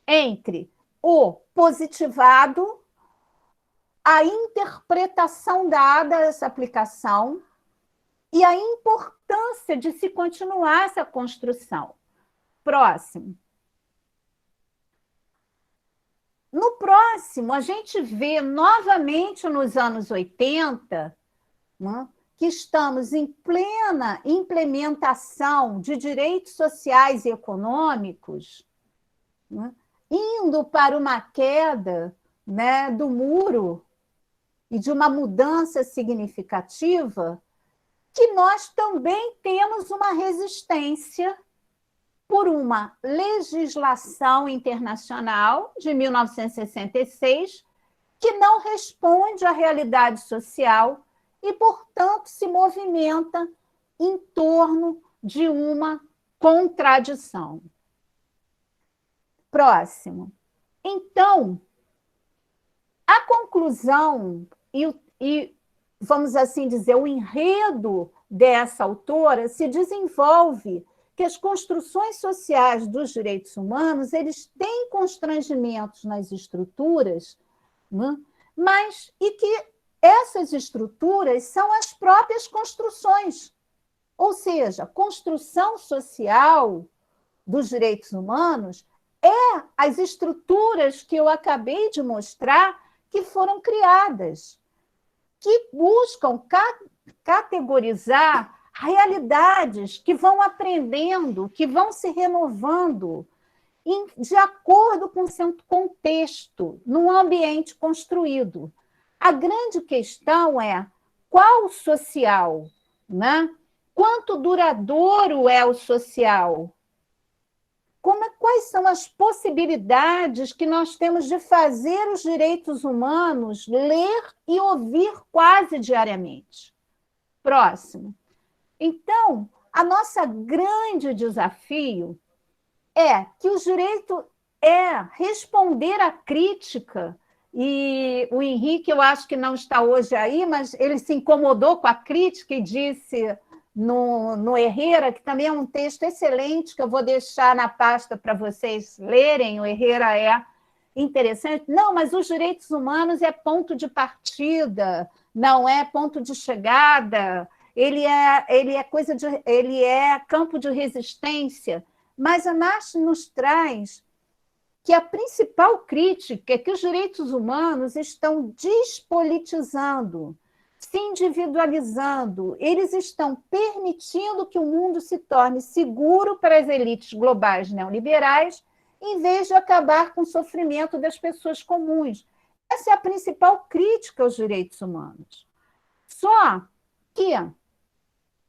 A: entre o positivado, a interpretação dada a essa aplicação e a importância de se continuar essa construção. Próximo. No próximo, a gente vê novamente nos anos 80, né, que estamos em plena implementação de direitos sociais e econômicos, né, indo para uma queda, né, do muro e de uma mudança significativa, que nós também temos uma resistência por uma legislação internacional de 1966 que não responde à realidade social e, portanto, se movimenta em torno de uma contradição. Próximo. Então, a conclusão e, vamos assim dizer, o enredo dessa autora se desenvolve que as construções sociais dos direitos humanos, eles têm constrangimentos nas estruturas, né? Mas e que essas estruturas são as próprias construções, ou seja, a construção social dos direitos humanos é as estruturas que eu acabei de mostrar que foram criadas, que buscam categorizar realidades que vão aprendendo, que vão se renovando de acordo com o seu contexto, num ambiente construído. A grande questão é qual o social, né? Quanto duradouro é o social? Quais são as possibilidades que nós temos de fazer os direitos humanos ler e ouvir quase diariamente? Próximo. Então, a nossa grande desafio é que o direito é responder à crítica, e o Henrique, eu acho que não está hoje aí, mas ele se incomodou com a crítica e disse no Herrera, que também é um texto excelente, que eu vou deixar na pasta para vocês lerem, o Herrera é interessante. Não, mas os direitos humanos é ponto de partida, não é ponto de chegada, ele é campo de resistência. Mas a Nash nos traz que a principal crítica é que os direitos humanos estão despolitizando, se individualizando, eles estão permitindo que o mundo se torne seguro para as elites globais neoliberais, em vez de acabar com o sofrimento das pessoas comuns. Essa é a principal crítica aos direitos humanos. Só que,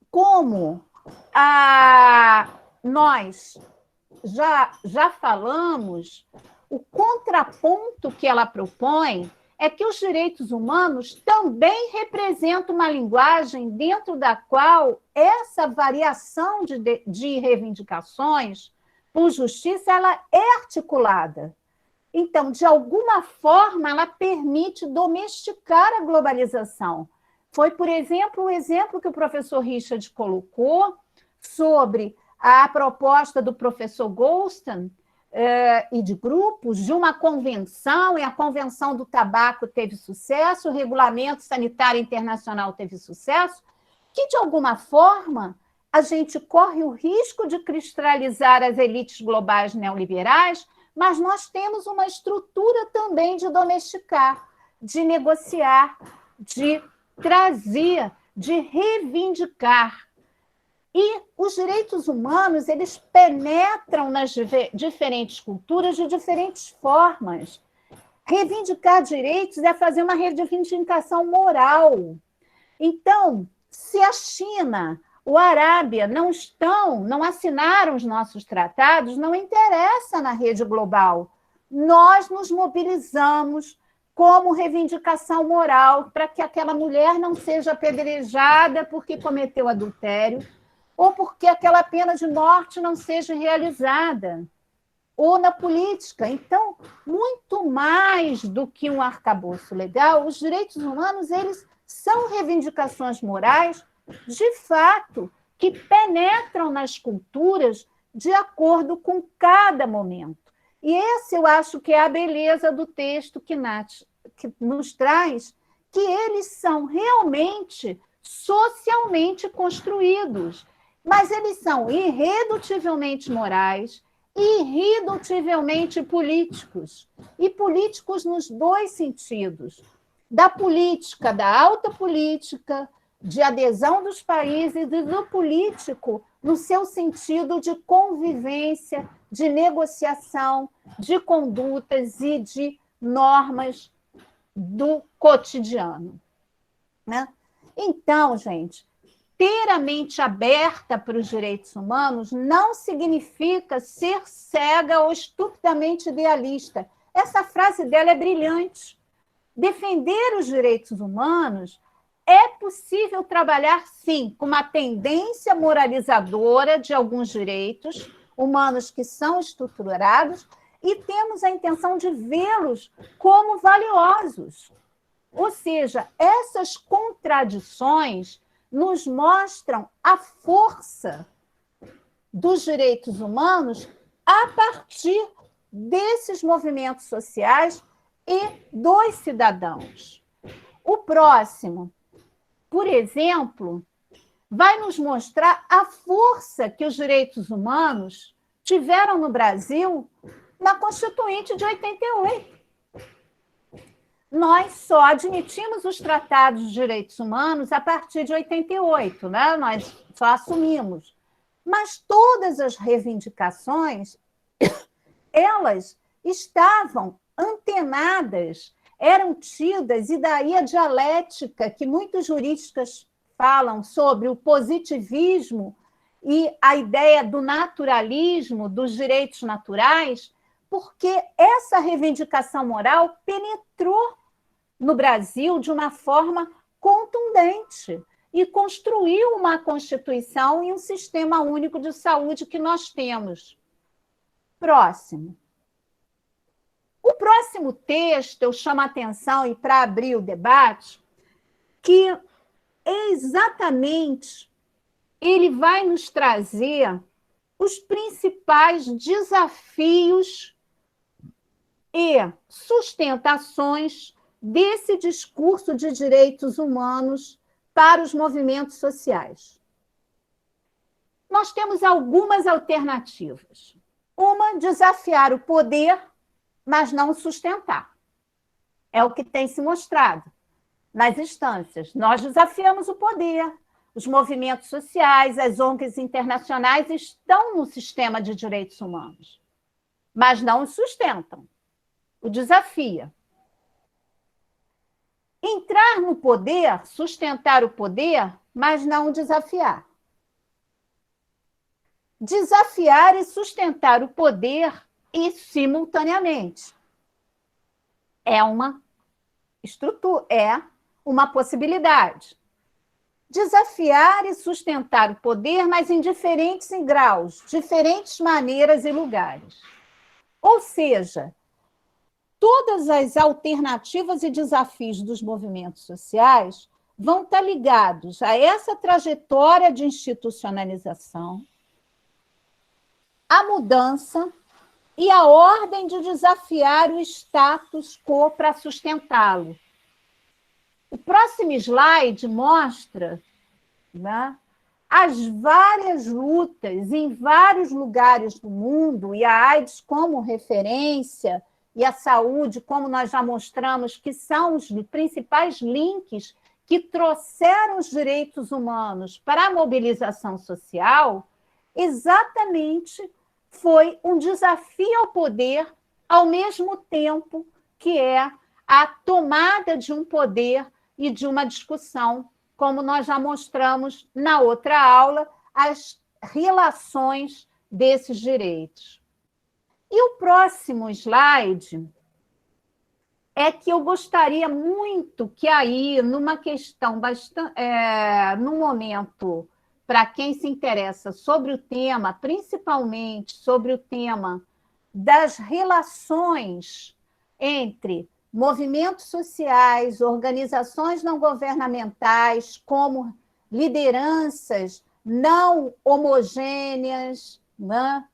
A: como nós já falamos, o contraponto que ela propõe é que os direitos humanos também representam uma linguagem dentro da qual essa variação de reivindicações por justiça ela é articulada. Então, de alguma forma, ela permite domesticar a globalização. Foi, por exemplo, o exemplo que o professor Richard colocou sobre a proposta do professor Goldstein e de grupos de uma convenção, e a Convenção do Tabaco teve sucesso, o Regulamento Sanitário Internacional teve sucesso, que, de alguma forma, a gente corre o risco de cristalizar as elites globais neoliberais, mas nós temos uma estrutura também de domesticar, de negociar, de trazer, de reivindicar. E os direitos humanos, eles penetram nas diferentes culturas de diferentes formas. Reivindicar direitos é fazer uma reivindicação moral. Então, se a China, o Arábia não assinaram os nossos tratados, não interessa na rede global. Nós nos mobilizamos como reivindicação moral para que aquela mulher não seja apedrejada porque cometeu adultério, ou porque aquela pena de morte não seja realizada, ou na política. Então, muito mais do que um arcabouço legal, os direitos humanos eles são reivindicações morais, de fato, que penetram nas culturas de acordo com cada momento. E esse eu acho que é a beleza do texto que nos traz, que eles são realmente socialmente construídos, mas eles são irredutivelmente morais, irredutivelmente políticos, e políticos nos dois sentidos, da política, da alta política, de adesão dos países e do político no seu sentido de convivência, de negociação, de condutas e de normas do cotidiano, né? Então, gente, ter a mente aberta para os direitos humanos não significa ser cega ou estupidamente idealista. Essa frase dela é brilhante. Defender os direitos humanos é possível trabalhar, sim, com uma tendência moralizadora de alguns direitos humanos que são estruturados e temos a intenção de vê-los como valiosos. Ou seja, essas contradições nos mostram a força dos direitos humanos a partir desses movimentos sociais e dos cidadãos. O próximo, por exemplo, vai nos mostrar a força que os direitos humanos tiveram no Brasil na Constituinte de 88. Nós só admitimos os tratados de direitos humanos a partir de 88, né? Nós só assumimos. Mas todas as reivindicações, elas estavam antenadas, eram tidas, e daí a dialética que muitos juristas falam sobre o positivismo e a ideia do naturalismo, dos direitos naturais, porque essa reivindicação moral penetrou no Brasil de uma forma contundente e construiu uma Constituição e um sistema único de saúde que nós temos. Próximo. O próximo texto, eu chamo a atenção, e para abrir o debate, que é exatamente, ele vai nos trazer os principais desafios e sustentações desse discurso de direitos humanos para os movimentos sociais. Nós temos algumas alternativas. Uma, desafiar o poder, mas não sustentar. É o que tem se mostrado nas instâncias. Nós desafiamos o poder, os movimentos sociais, as ONGs internacionais estão no sistema de direitos humanos, mas não o sustentam, o desafia. Entrar no poder, sustentar o poder, mas não o desafiar. Desafiar e sustentar o poder e simultaneamente. É uma estrutura, é uma possibilidade. Desafiar e sustentar o poder, mas em diferentes graus, diferentes maneiras e lugares. Ou seja, todas as alternativas e desafios dos movimentos sociais vão estar ligados a essa trajetória de institucionalização, a mudança e a ordem de desafiar o status quo para sustentá-lo. O próximo slide mostra, né, as várias lutas em vários lugares do mundo, e a AIDS como referência, e a saúde, como nós já mostramos, que são os principais links que trouxeram os direitos humanos para a mobilização social, exatamente foi um desafio ao poder, ao mesmo tempo que é a tomada de um poder e de uma discussão, como nós já mostramos na outra aula, as relações desses direitos. E o próximo slide é que eu gostaria muito que aí, numa questão bastante, num momento, para quem se interessa sobre o tema, principalmente sobre o tema das relações entre movimentos sociais, organizações não governamentais, como lideranças não homogêneas, né?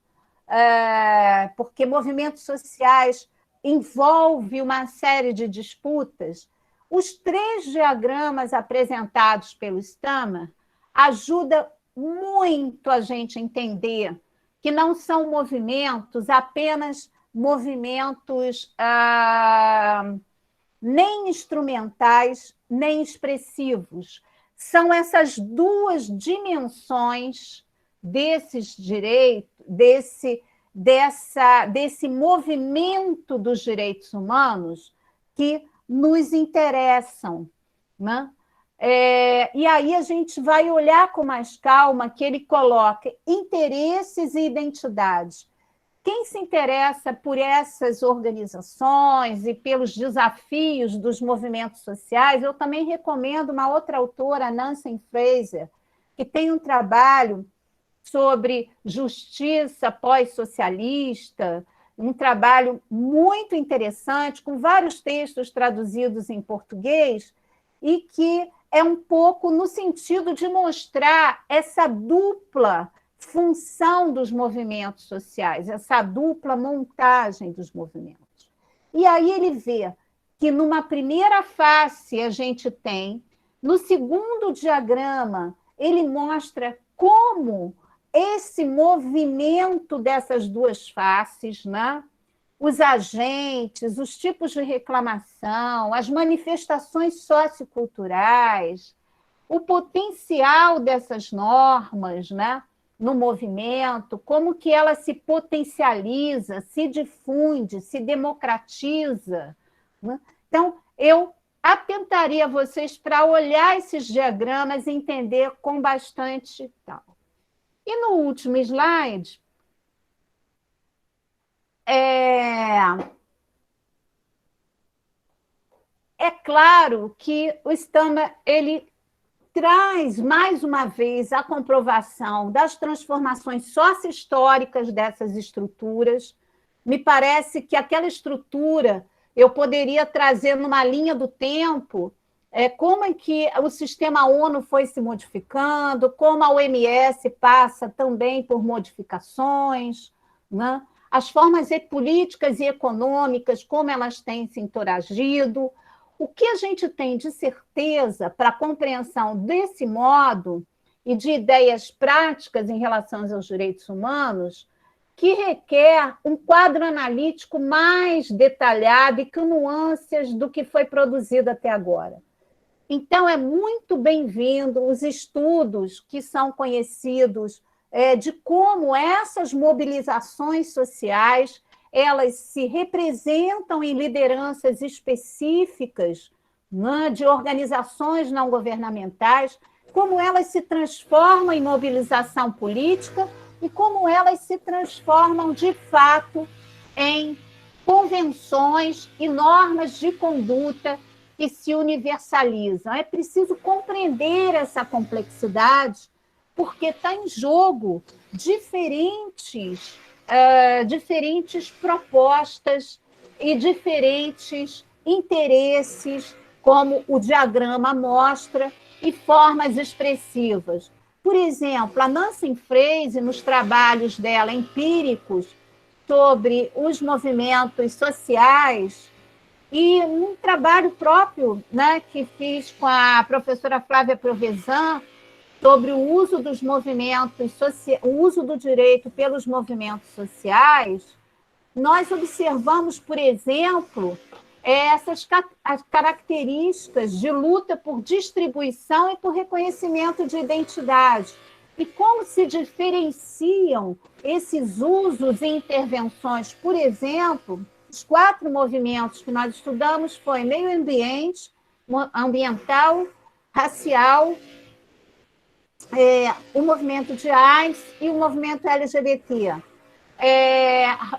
A: Porque movimentos sociais envolve uma série de disputas. Os 3 diagramas apresentados pelo Stammer ajudam muito a gente a entender que não são movimentos apenas movimentos nem instrumentais, nem expressivos. são essas duas dimensões desses direitos, desse movimento dos direitos humanos que nos interessam, né? E aí a gente vai olhar com mais calma que ele coloca interesses e identidades. Quem se interessa por essas organizações e pelos desafios dos movimentos sociais, eu também recomendo uma outra autora, Nancy Fraser, que tem um trabalho sobre justiça pós-socialista, um trabalho muito interessante, com vários textos traduzidos em português, e que é um pouco no sentido de mostrar essa dupla função dos movimentos sociais, essa dupla montagem dos movimentos. E aí ele vê que, numa primeira face, a gente tem, no segundo diagrama, ele mostra como esse movimento dessas duas faces, né? Os agentes, os tipos de reclamação, as manifestações socioculturais, o potencial dessas normas, né, no movimento, como que ela se potencializa, se difunde, se democratiza, né? Então, eu atentaria vocês para olhar esses diagramas e entender com bastante tal. E no último slide, é claro que o Stammer, ele traz, mais uma vez, a comprovação das transformações sócio-históricas dessas estruturas. Me parece que aquela estrutura eu poderia trazer numa linha do tempo como é que o sistema ONU foi se modificando, como a OMS passa também por modificações, né? As formas políticas e econômicas, como elas têm se interagido. O que a gente tem de certeza para a compreensão desse modo e de ideias práticas em relação aos direitos humanos, que requer um quadro analítico mais detalhado e com nuances do que foi produzido até agora. Então, é muito bem-vindo os estudos que são conhecidos de como essas mobilizações sociais elas se representam em lideranças específicas, né, de organizações não governamentais, como elas se transformam em mobilização política e como elas se transformam, de fato, em convenções e normas de conduta que se universalizam. É preciso compreender essa complexidade, porque está em jogo diferentes propostas e diferentes interesses, como o diagrama mostra, e formas expressivas. Por exemplo, a Nancy Fraser, nos trabalhos dela empíricos sobre os movimentos sociais, e um trabalho próprio, né, que fiz com a professora Flávia Provezan, sobre o uso dos movimentos o uso do direito pelos movimentos sociais, nós observamos, por exemplo, essas características de luta por distribuição e por reconhecimento de identidade, e como se diferenciam esses usos e intervenções. Por exemplo, os 4 movimentos que nós estudamos foi meio ambiente, ambiental, racial, o movimento de AIDS e o movimento LGBT.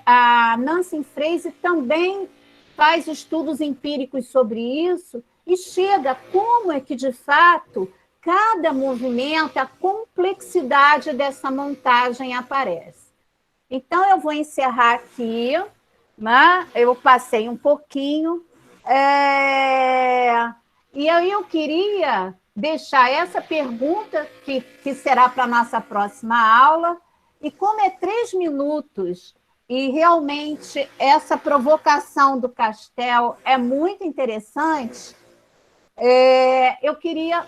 A: A Nancy Fraser também faz estudos empíricos sobre isso e chega como é que, de fato, cada movimento, a complexidade dessa montagem aparece. Então, eu vou encerrar aqui, né? Eu passei um pouquinho, e aí eu queria deixar essa pergunta, que será para a nossa próxima aula, e como é 3 minutos, e realmente essa provocação do Castel é muito interessante, eu queria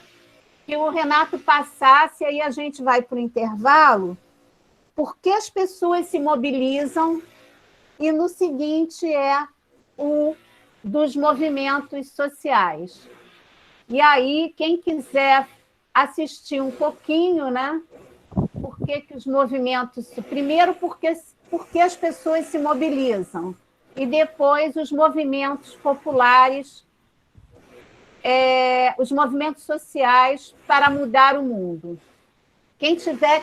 A: que o Renato passasse, aí a gente vai para o intervalo, porque as pessoas se mobilizam, e no seguinte o dos movimentos sociais. E aí, quem quiser assistir um pouquinho, né? Por que os movimentos... Primeiro, porque as pessoas se mobilizam. E depois, os movimentos populares, os movimentos sociais para mudar o mundo. Quem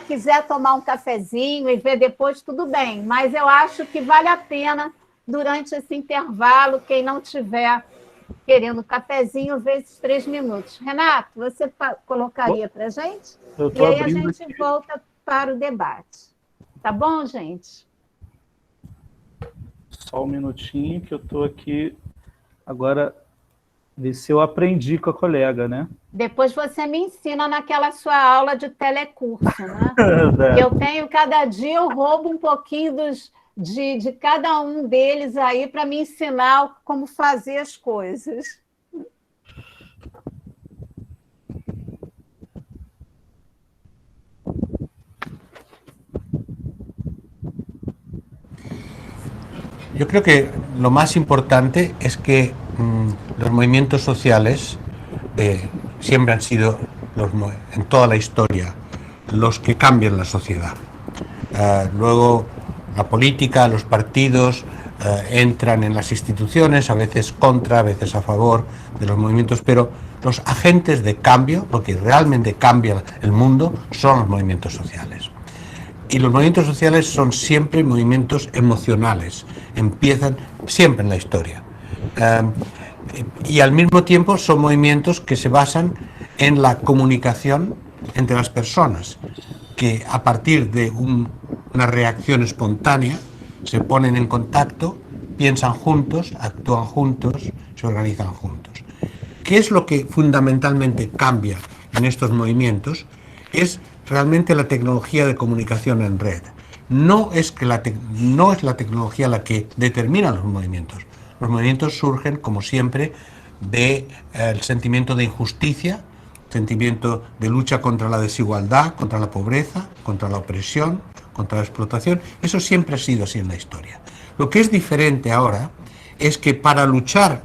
A: quiser tomar um cafezinho e ver depois, tudo bem. Mas eu acho que vale a pena, durante esse intervalo, quem não tiver querendo cafezinho, ver esses 3 minutos. Renato, você colocaria para a gente? E aí a gente aqui. Volta para o debate. Tá bom, gente?
B: Só um minutinho que eu estou aqui agora, ver se eu aprendi com a colega, né?
A: Depois você me ensina naquela sua aula de telecurso, né? Eu tenho, cada dia eu roubo um pouquinho de cada um deles aí para me ensinar como fazer as coisas.
F: Yo creo que lo más importante es que los movimientos sociales siempre han sido, en toda la historia, los que cambian la sociedad. Luego la política, los partidos entran en las instituciones, a veces contra, a veces a favor de los movimientos, pero los agentes de cambio, lo que realmente cambia el mundo, son los movimientos sociales. Y los movimientos sociales son siempre movimientos emocionales, empiezan siempre en la historia. Y al mismo tiempo son movimientos que se basan en la comunicación entre las personas, que a partir de una reacción espontánea se ponen en contacto, piensan juntos, actúan juntos, se organizan juntos. ¿Qué es lo que fundamentalmente cambia en estos movimientos? Es realmente la tecnología de comunicación en red. No es la tecnología la que determina los movimientos. Los movimientos surgen, como siempre, del sentimiento de injusticia, sentimiento de lucha contra la desigualdad, contra la pobreza, contra la opresión, contra la explotación. Eso siempre ha sido así en la historia. Lo que es diferente ahora es que para luchar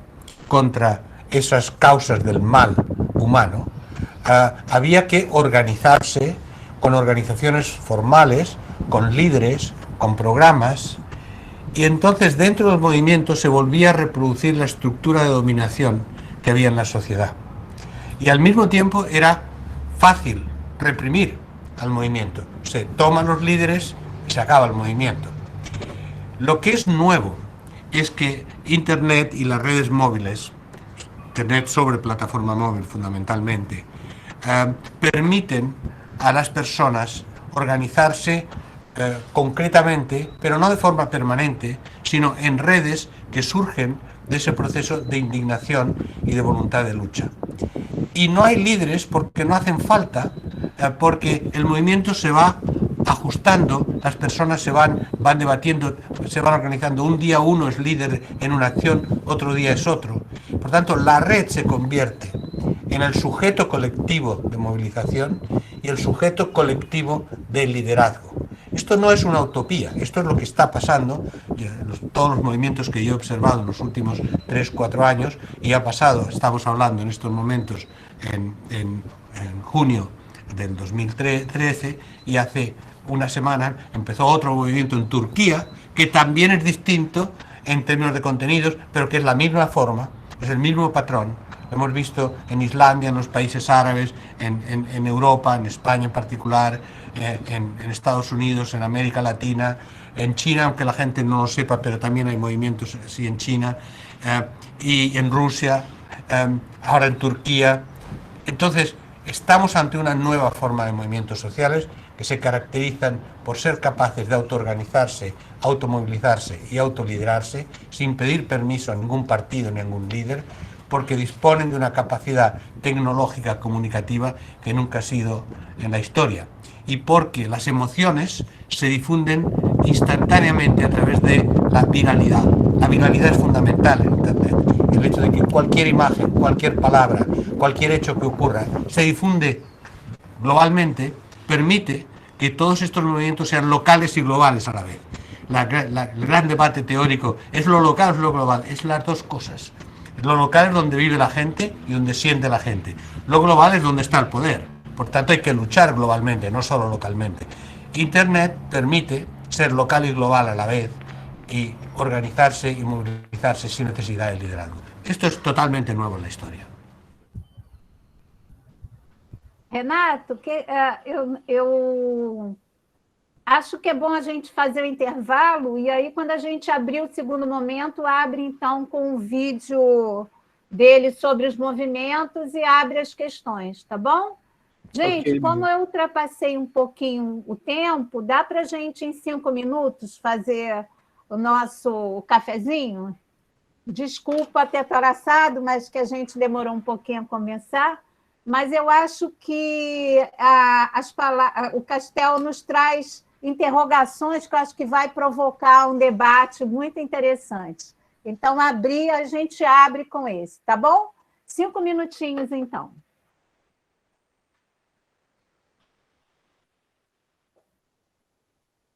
F: contra esas causas del mal humano, había que organizarse con organizaciones formales, con líderes, con programas, y entonces dentro de los movimientos se volvía a reproducir la estructura de dominación que había en la sociedad. Y al mismo tiempo era fácil reprimir al movimiento. Se toman los líderes y se acaba el movimiento. Lo que es nuevo es que Internet y las redes móviles, Internet sobre plataforma móvil fundamentalmente, permiten a las personas organizarse concretamente, pero no de forma permanente, sino en redes que surgen de ese proceso de indignación y de voluntad de lucha. Y no hay líderes porque no hacen falta, porque el movimiento se va ajustando, las personas se van debatiendo, se van organizando. Un día uno es líder en una acción, otro día es otro. Por tanto, la red se convierte en el sujeto colectivo de movilización y el sujeto colectivo de liderazgo. Esto no es una utopía, esto es lo que está pasando, todos los movimientos que yo he observado en los últimos 3-4 años, y ha pasado, estamos hablando en estos momentos en junio del 2013, y hace una semana empezó otro movimiento en Turquía, que también es distinto en términos de contenidos, pero que es la misma forma, es el mismo patrón. Lo hemos visto en Islandia, en los países árabes, en Europa, en España en particular, en Estados Unidos, en América Latina, en China, aunque la gente no lo sepa, pero también hay movimientos así en China, y en Rusia, ahora en Turquía. Entonces, estamos ante una nueva forma de movimientos sociales que se caracterizan por ser capaces de autoorganizarse, automovilizarse y autoliderarse sin pedir permiso a ningún partido ni a ningún líder, porque disponen de una capacidad tecnológica comunicativa que nunca ha sido en la historia, y porque las emociones se difunden instantáneamente a través de la viralidad. La viralidad es fundamental en Internet. El hecho de que cualquier imagen, cualquier palabra, cualquier hecho que ocurra se difunde globalmente, permite que todos estos movimientos sean locales y globales a la vez. El gran debate teórico, ¿es lo local o es lo global? Es las dos cosas. Lo local es donde vive la gente y donde siente la gente. Lo global es donde está el poder. Por tanto, hay que luchar globalmente, no solo localmente. Internet permite ser local y global a la vez y organizarse y movilizarse sin necesidad de liderazgo. Esto es totalmente nuevo en la historia.
A: Renato, eu acho que é bom a gente fazer o intervalo, e aí, quando a gente abrir o segundo momento, abre, então, com um vídeo dele sobre os movimentos e abre as questões, tá bom? Gente,
B: Ok,
A: como eu ultrapassei um pouquinho o tempo, dá para a gente, em 5 minutos, fazer o nosso cafezinho? Desculpa ter atrasado, mas que a gente demorou um pouquinho a começar. Mas eu acho que o Castel nos traz interrogações que eu acho que vai provocar um debate muito interessante. Então, a gente abre com esse, tá bom? 5 minutinhos, então.